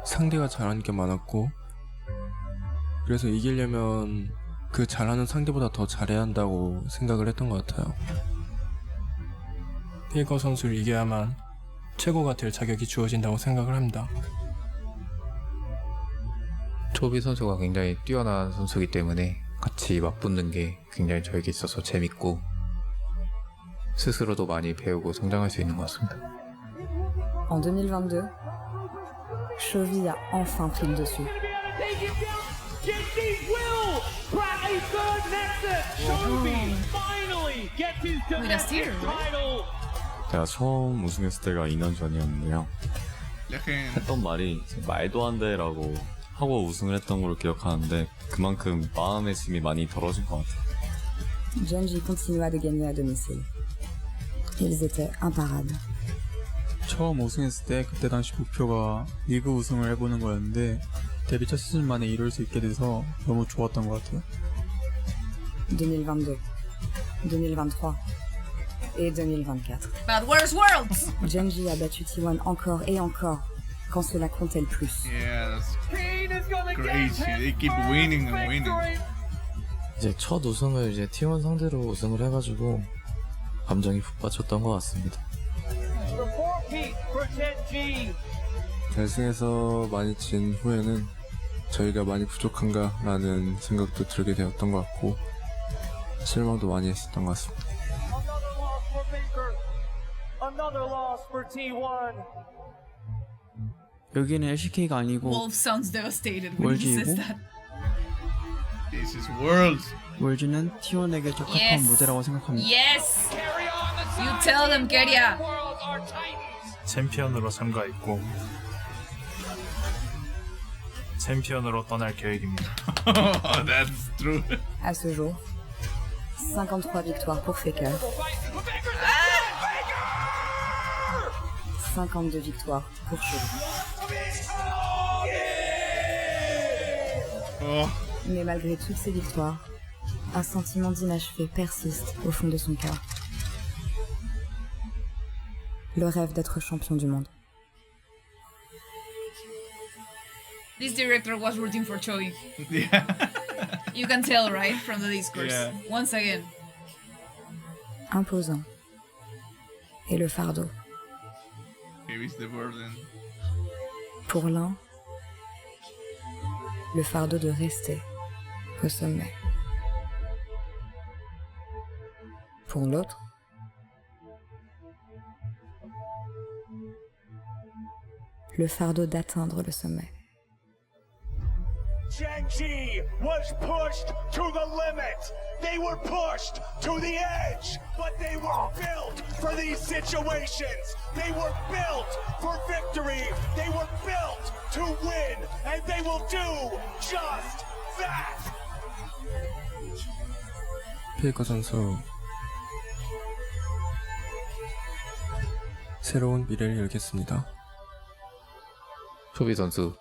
상대가 잘하는 게 많았고 그래서 이기려면 그 잘하는 상대보다 더 잘해야 한다고 생각을 했던 것 같아요. 페이커 선수를 이겨야만 최고가 될 자격이 주어진다고 생각을 합니다.
초비 선수가 굉장히 뛰어난 선수이기 때문에 같이 맞붙는 게 굉장히 저에게 있어서 재밌고 스스로도 많이 배우고 성장할 수 있는 것 같습니다.
En 2022, Chovy a enfin pris le dessus.
With a steer, right?
제가 처음 우승했을 때가 2년 전이었는데요. 했던 말이 말도 안 돼라고 하고 우승을 했던 걸로 기억하는데 그만큼 마음의 짐이 많이 덜어진 것 같아요.
Genji continua de gagner à domicile. Ils étaient imparables.
처음 우승했을 때 그때 당시 목표가 리그 우승을 해보는 거였는데 데뷔 첫 시즌 만에 이룰 수 있게 돼서 너무 좋았던 것 같아요.
2022, 2023 et 2024.
But where's Worlds?
Genji a battu T1 encore et encore quand cela comptait le plus.
Yeah, that's crazy. They keep winning and winning.
이제 첫 우승을 이제 T1 상대로 우승을 해가지고 감정이 북받쳤던 것 같습니다.
결승에서 많이 진 후에는 저희가 많이 부족한가 라는 생각도 들게 되었던 것 같고 실망도 많이 했었던 것 같습니다.
여기는 LCK가 아니고
Wolf sounds devastated when he says
월즈이고
that.
This is Worlds.
월즈는 T1에게 적합한
Yes.
무대라고 생각합니다.
Yes! You tell them, Keria!
챔피언으로 참가했고 챔피언으로 떠날 계획입니다.
That's true.
À ce jour, 53 victoires pour Faker. 52 victoires pour Chovy.
Oh.
Mais malgré toutes ces victoires, un sentiment d'inachevé persiste au fond de son cœur. Le rêve d'être champion du monde.
This director was rooting for Choi.
Yeah.
You can tell, right? From the discourse.
Yeah.
Once again.
imposant. Et le fardeau.
Heavy is the burden.
Pour l'un, le fardeau de rester au sommet. Pour l'autre, le fardeau d'atteindre le sommet.
Genji was pushed to the limit. They were pushed to the edge, but they were built for these situations. They were built for victory. They were built to win, and they will do just that.
페이커 선수 새로운 미래를 열겠습니다.
초비 선수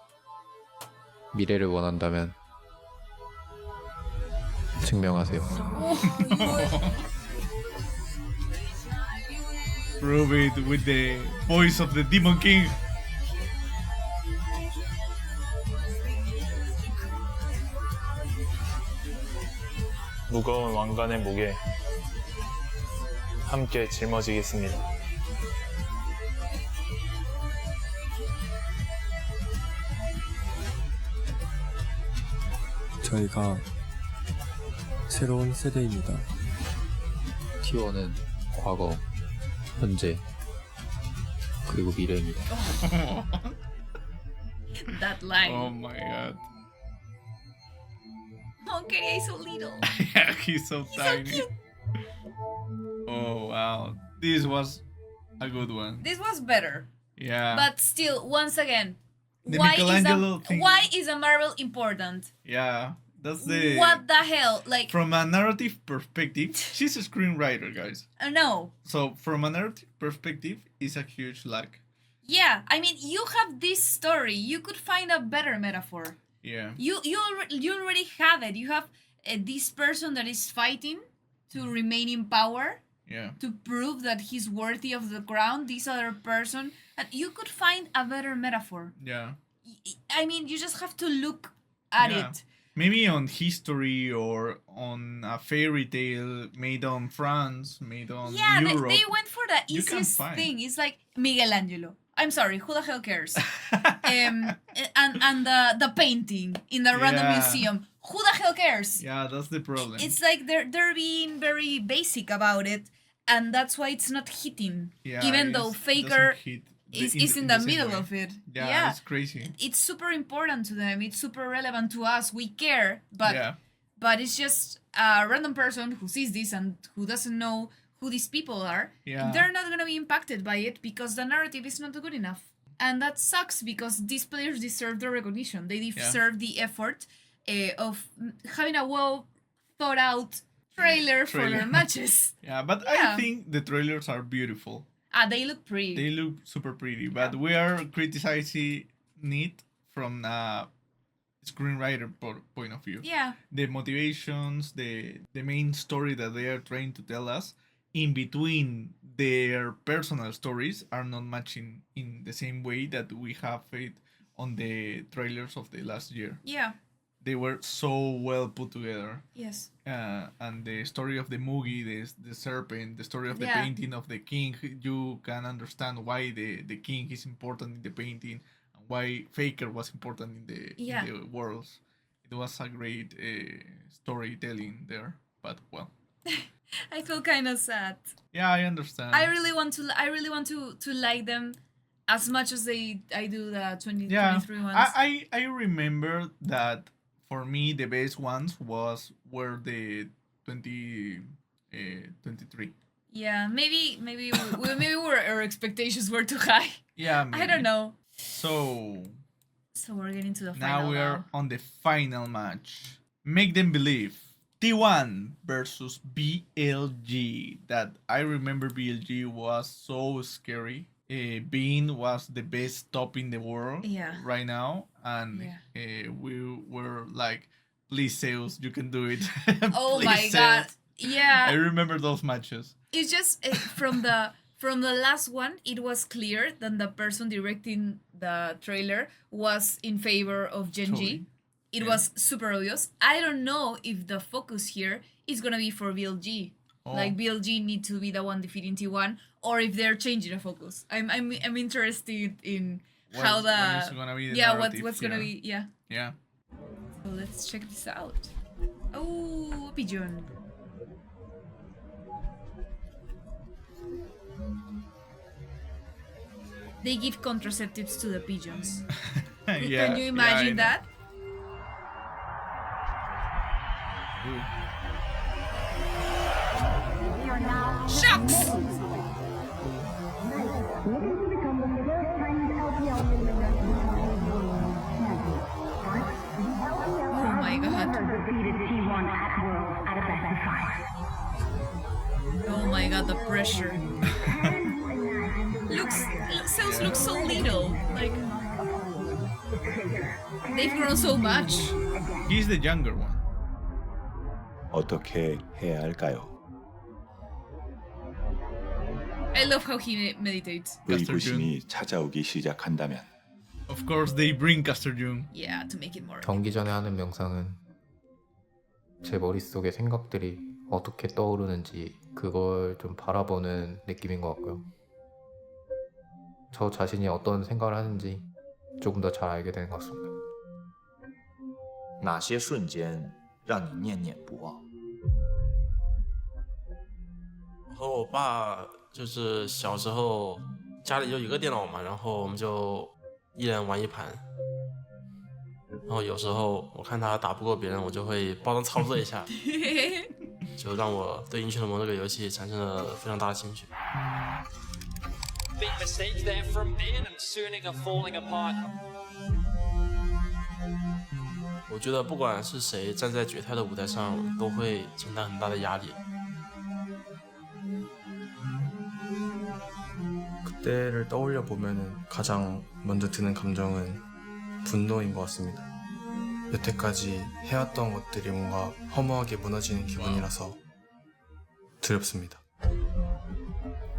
미래를 원한다면 증명하세요.
Prove it with the voice of the Demon King.
무거운 왕관의 목에 함께 짊어지겠습니다.
저희가 새로운 세대입니다.
T1은 과거, 현재, 그리고 미래입니다.
That line.
Oh my god.
Oh, Keria is so little.
Yeah, he's so
He's
tiny.
so cute.
Oh wow. This was a good one.
This was better.
Yeah.
But still, once again,
The Michelangelo thing.
why is a Marvel important?
Yeah. That's the
What the hell? Like,
from a narrative perspective, she's a screenwriter, guys.
No.
So from a narrative perspective, it's a huge lack.
Yeah, I mean, you have this story. You could find a better metaphor.
Yeah.
You already have it. You have this person that is fighting to remain in power.
Yeah.
To prove that he's worthy of the crown. This other person, and you could find a better metaphor.
Yeah.
I mean, you just have to look at
Yeah.
it.
Maybe on history or on a fairy tale made on France, made on
Yeah,
Europe.
they went for the
You can
easiest
find.
thing. It's like Michelangelo. I'm sorry, who the hell cares? and the painting in the random
Yeah.
museum. Who the hell cares?
Yeah, that's the problem.
It's like they're being very basic about it, and that's why it's not hitting.
Yeah,
Even though
it
Faker
doesn't hit
is in the
same
middle
way.
of it.
Yeah, it's crazy.
It's super important to them. It's super relevant to us. We care, but
Yeah.
but it's just a random person who sees this and who doesn't know who these people are.
Yeah.
They're not gonna be impacted by it because the narrative is not good enough, and that sucks because these players deserve the recognition. They deserve the effort of having a well thought out trailer for their matches.
Yeah, but
Yeah.
I think the trailers are beautiful.
They look pretty.
They look super pretty, but we are criticizing it from a screenwriter point of view.
Yeah.
The motivations, the main story that they are trying to tell us in between their personal stories are not matching in the same way that we have it on the trailers of the last year.
Yeah.
They were so well put together.
Yes.
And the story of the Mugi, the serpent, the story of the
Yeah.
painting of the king, you can understand why the king is important in the painting, and why Faker was important in the worlds. It was a great storytelling there, but well.
I feel kind of sad.
Yeah, I understand.
I really want to like them as much as I do the 2023
Yeah,
ones.
I remember that for me the best ones were the 2023.
Yeah, maybe our expectations were too high.
Yeah,
I don't know.
So
we're getting to the final
now we are on the final match. Make them believe. T1 versus BLG. That I remember BLG was so scary. Bean was the best top in the world right now, and we were like, please Zeus, you can do it.
Oh
Please,
my god.
Zeus."
Yeah.
I remember those matches.
It's just from the last one, it was clear that the person directing the trailer was in favor of Genji.
Totally.
It was super obvious. I don't know if the focus here is gonna be for VLG. Like BLG need to be the one defeating T1, or if they're changing the focus. I'm interested in how
what's gonna be the
what's gonna be
Yeah.
So let's check this out. Oh, pigeon. They give contraceptives to the pigeons.
Yeah,
Can you imagine that? Shucks! Oh my god. Oh my god, the pressure. Cells look so little. Like they've grown so much.
He's the younger one.
어떻게 해야 할까요?
I love how he meditates.
의구심이 찾아오기 시작한다면
Of course, they bring Caster Jung.
Yeah, to make it more.
경기 전에 하는 명상은 제 머릿속에 생각들이 어떻게 떠오르는지 그걸 좀 바라보는 느낌인 것 같고요. 저 자신이 어떤 생각을 하는지 조금 더 잘 알게 되는 것 같습니다.
哪些瞬间让你念念不忘？
和我爸就是小时候家里就有个电脑嘛，然后我们就一人玩一盘。然后有时候我看他打不过别人，我就会帮他操作一下，就让我对英雄联盟这个游戏产生了非常大的兴趣。
Big mistake there from Ben and Suning are falling apart.
我觉得不管是谁站在决赛的舞台上，都会承担很大的压力。
그때를 떠올려 보면은 가장 먼저 드는 감정은 분노인 것 같습니다. 여태까지 해왔던 것들이 뭔가 허무하게 무너지는 기분이라서 두렵습니다.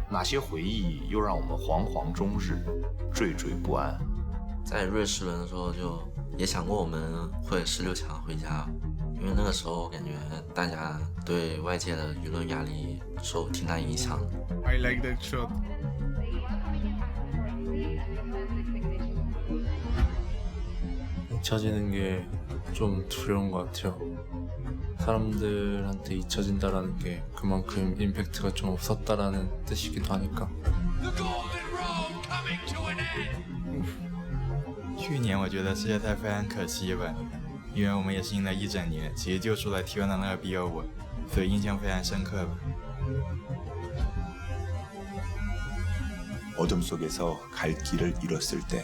哪些回忆又让我们惶惶终日，惴惴不安？
在瑞士轮的时候，就也想过我们会16强回家，因为那个时候感觉大家对外界的舆论压力受挺大影响的。
I like that shot.
잊혀지는 게 좀 두려운 것 같아요. 사람들한테 잊혀진다라는 게 그만큼 임팩트가 좀 없었다라는 뜻이기도 하니까.
去年我觉得世界赛非常可惜吧，因为我们也是赢了一整年，其实就输了 T1的那个 BO5，所以印象非常深刻吧。
어둠 속에서 갈 길을 잃었을 때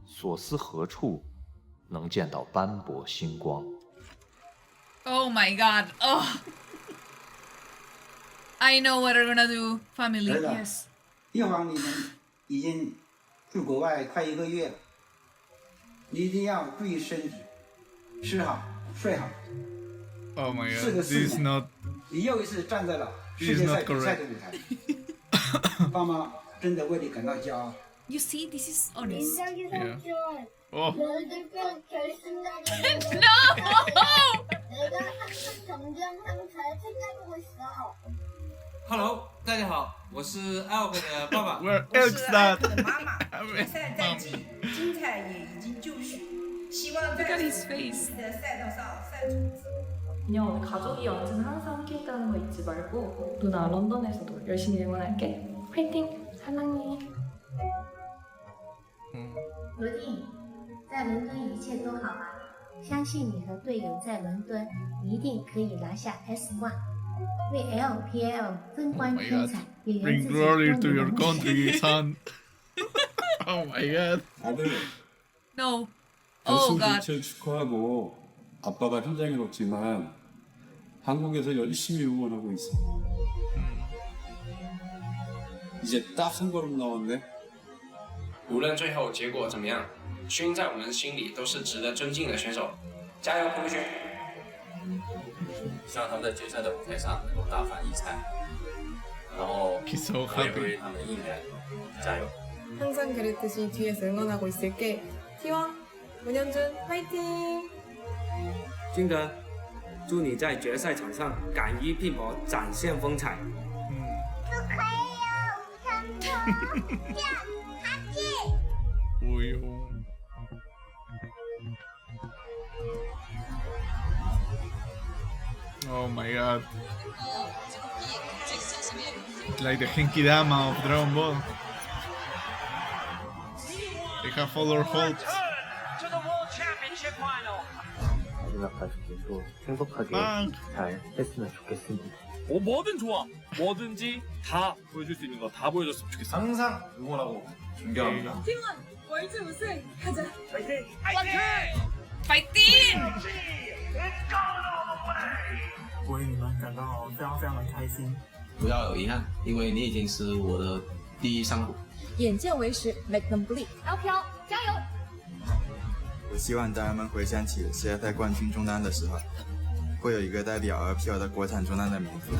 所思何处能见到斑驳星光？
Oh my god. Oh. I know what they're gonna do, family. Yes.
一会儿你们已经去国外快1个月了，你一定要注意身体，吃好睡好。
Oh my
4
god,
个
this
4
is
年
not.
你又一次站在了
This
世
is
界
not
赛比赛
correct.
的舞台，爸妈真的为你感到骄傲。
You see, this is honest.
Yeah. Oh.
Hello， 大家好，我是 Elk 的爸爸。
Where
我是
Elk's
Elk
dad?
的妈妈。决赛战绩精彩也已经就绪，希望在
Look at his face.
的赛道上赛出。
그냥 오늘 가족이 언제나 항상 함께 있다는 거 잊지 말고 누나 런던에서도 열심히 응원할게. 화이팅! 사랑해.
罗定，在伦敦一切都好吗？相信你和队友在伦敦一定可以拿下 S1， 为 LPL 争冠天彩也圆
Bring
自己
glory
多
to
年
your
的梦
country,
想。
son. Oh my god.
No. Oh god.
결승 축하하고 아빠가 현장에 없지만 한국에서 열심히 응원하고 있어. 이제 딱 한 걸음 남았네.
无论最后结果怎么样，勋在我们心里都是值得尊敬的选手。加油，胡勋！
希望他们在决赛的舞台上能够大放异彩，然后我也为他们应援，加油！
항상 그랬듯이 뒤에서 응원하고 있을게. T1 문현준 화이팅!
金丹
祝你在决赛场上敢于拼搏，展现风采。
Oh my god. Like the Genki Dama of Dragon Ball. They have all our hopes.
마지막까지 계속 행복하게 잘 했으면 좋겠습니다.
뭐든 좋아. 뭐든지 다 보여줄 수 있는 거 다 보여줬으면 좋겠어.
항상 응원하고 존경합니다.
팀원 월드 우승 가자.
파이팅!
파이팅!
为你们感到非常非常的开心。
不要有遗憾，因为你已经是我的第一山谷。
眼见为实 ，Make them believe。LPL 加油！
我希望当人们回想起世界赛冠军中单的时候，会有一个代表 LPL 的国产中单的名字，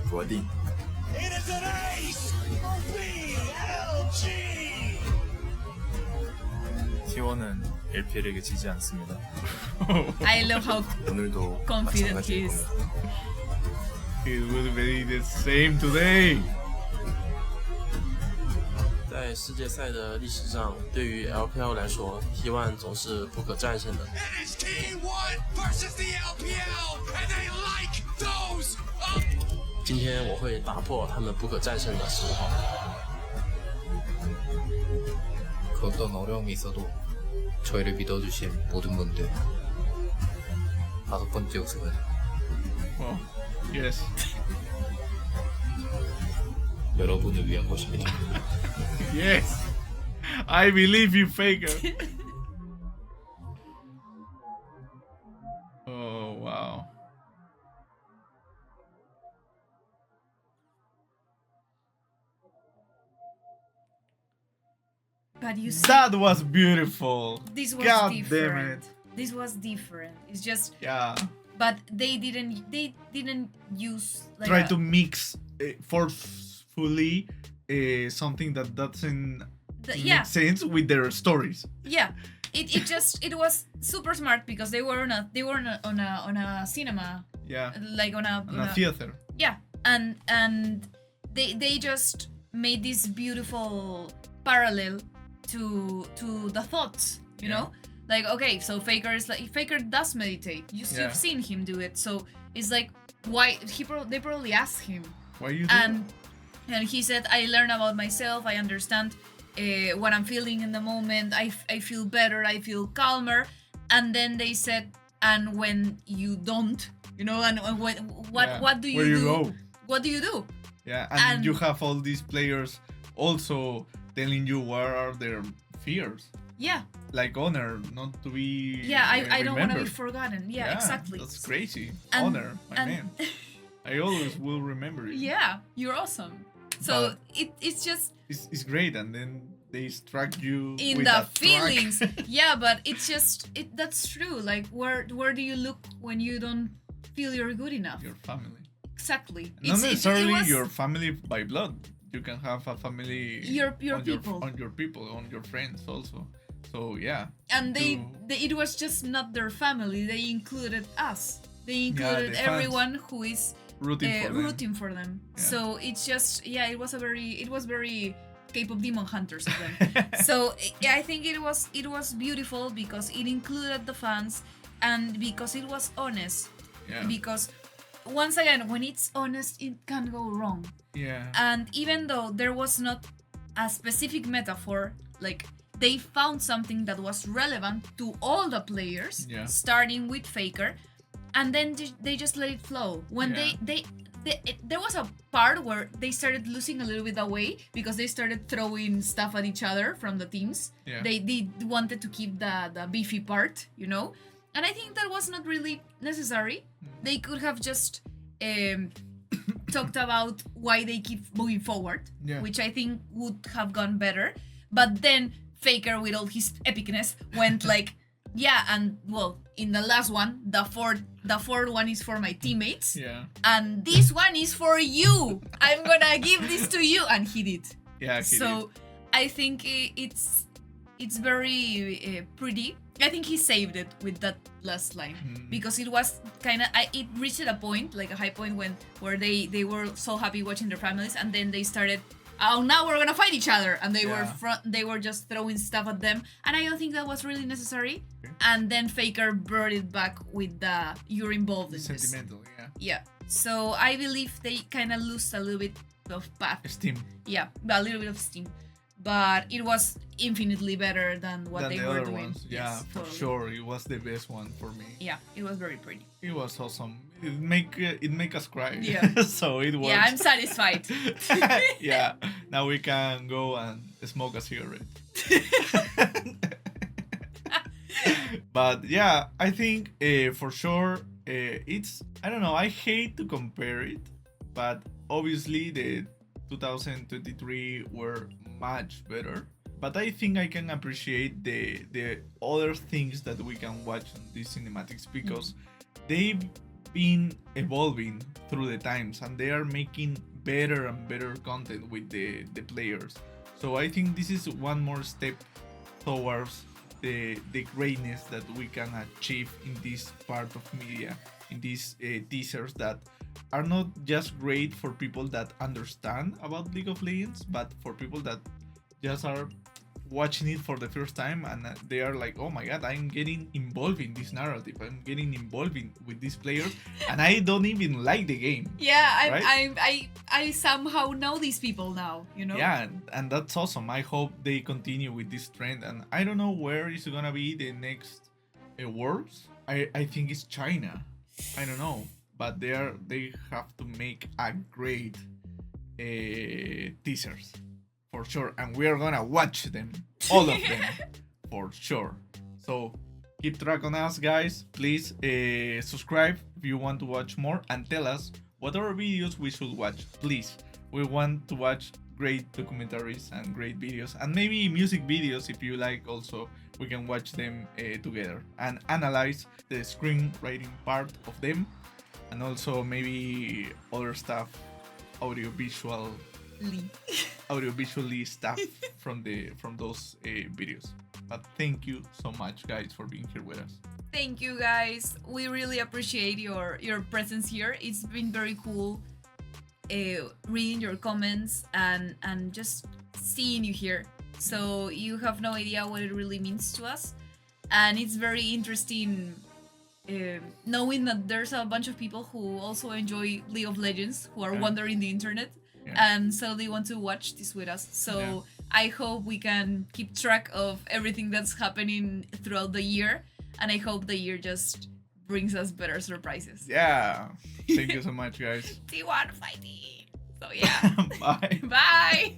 国定。
It is an ace for BLG.
T1은 LPL에게 지지 않습니다.
I love how
오늘도
confident he is.
It will be the same today.
在世界赛的历史上，对于 LPL 来说 ，T1 总是不可战胜的。
It is T1 versus the LPL, and they like those.
今天我会打破他们不可战胜的神话。
그 어떤 어려움이 있어도 저희를 믿어주신 모든 분들 5번째 우승은
Yes.
여러분을 위한 것입니다.
Yes. I believe you, Faker. Oh wow.
But you see,
That was beautiful.
this was
God
different.
damn it.
This was different. It's just
Yeah.
but they didn't use like
Try
a-
to mix forcefully something that doesn't
yeah.
make sense with their stories.
Yeah, it was super smart because they were on a cinema.
Yeah.
Like on a
theater.
Yeah, and they just made this beautiful parallel to the thoughts, you know. Like, okay, so Faker does meditate. You've seen him do it, so it's like why they probably asked him.
Why you do
and he said, I learn about myself. I understand what I'm feeling in the moment. I feel better. I feel calmer. And then they said, and when you don't, you know, and what do you
Where
do?
you go?
What do you do?
Yeah, and you have all these players also telling you what are their fears.
Yeah.
Like honor, not to be.
Yeah, I don't want to be
remembered.
forgotten. Yeah, exactly.
That's crazy.
And-
Honor, my man. I always will remember it.
Yeah, you're awesome. So it's just
It's great, and then they struck you
in
with
the
that track.
feelings. Yeah, but it's just that's true. Like where do you look when you don't feel you're good enough?
Your family.
Exactly.
Not necessarily
it was
your family by blood. You can have a family.
Your
on
people.
On your people, on your friends also. So yeah.
And they it was just not their family. They included us. They included
the fans.
everyone who is
Rooting for them.
Yeah. So it's just it was very K-pop demon hunters of them. So yeah, I think it was beautiful because it included the fans and because it was honest.
Yeah.
Because once again, when it's honest, it can go wrong.
Yeah.
And even though there was not a specific metaphor, like they found something that was relevant to all the players, starting with Faker, and then they just let it flow. When there was a part where they started losing a little bit away because they started throwing stuff at each other from the teams.
Yeah.
They wanted to keep the beefy part, you know, and I think that was not really necessary. They could have just talked about why they keep moving forward, which I think would have gone better. But then Faker, with all his epicness, went like, yeah, and well, in the last one, the fourth one is for my teammates, and this one is for you. I'm gonna give this to you, and he did.
Yeah.
So I think it's very pretty I think he saved it with that last line because it was kind of it reached a point, like a high point where they were so happy watching their families, and then they started, oh, now we're gonna fight each other, and they were just throwing stuff at them, and I don't think that was really necessary. And then Faker brought it back with the you're involved in this.
Sentimental,
Yeah. So I believe they kind of lose a little bit of
steam.
Yeah, a little bit of steam. But it was infinitely better than what they were doing.
Ones. Yeah,
yes,
for sure. It was the best one for me.
Yeah, it was very pretty.
It was awesome. It make us cry.
Yeah.
So it was.
Yeah, I'm satisfied.
Yeah. Now we can go and smoke a cigarette. But yeah, I think for sure it's, I don't know, I hate to compare it, but obviously the 2023 were much better. But I think I can appreciate the other things that we can watch on these cinematics because they've been evolving through the times and they are making better and better content with the players. So I think this is one more step towards the greatness that we can achieve in this part of media, in these teasers that are not just great for people that understand about League of Legends, but for people that just are watching it for the first time and they are like, oh my god, I'm getting involved in this narrative, I'm getting involved with these players, and I don't even like the game.
Yeah,
right?
I somehow know these people now, you know?
Yeah, and that's awesome. I hope they continue with this trend, and I don't know where is gonna be the next Worlds. I think it's China. I don't know, but they have to make a great teasers. For sure, and we are gonna watch them, all of them, for sure. So keep track on us, guys. Please subscribe if you want to watch more, and tell us what other videos we should watch. Please, we want to watch great documentaries and great videos, and maybe music videos if you like. Also, we can watch them together and analyze the screenwriting part of them, and also maybe other stuff, audiovisually stuff from those videos. But thank you so much, guys, for being here with us.
Thank you, guys. We really appreciate your presence here. It's been very cool reading your comments and just seeing you here. So you have no idea what it really means to us, and it's very interesting knowing that there's a bunch of people who also enjoy League of Legends who are wandering the internet. And so they want to watch this with us. So I hope we can keep track of everything that's happening throughout the year. And I hope the year just brings us better surprises.
Yeah. Thank you so much, guys.
T1 fighting. So yeah.
Bye.
Bye.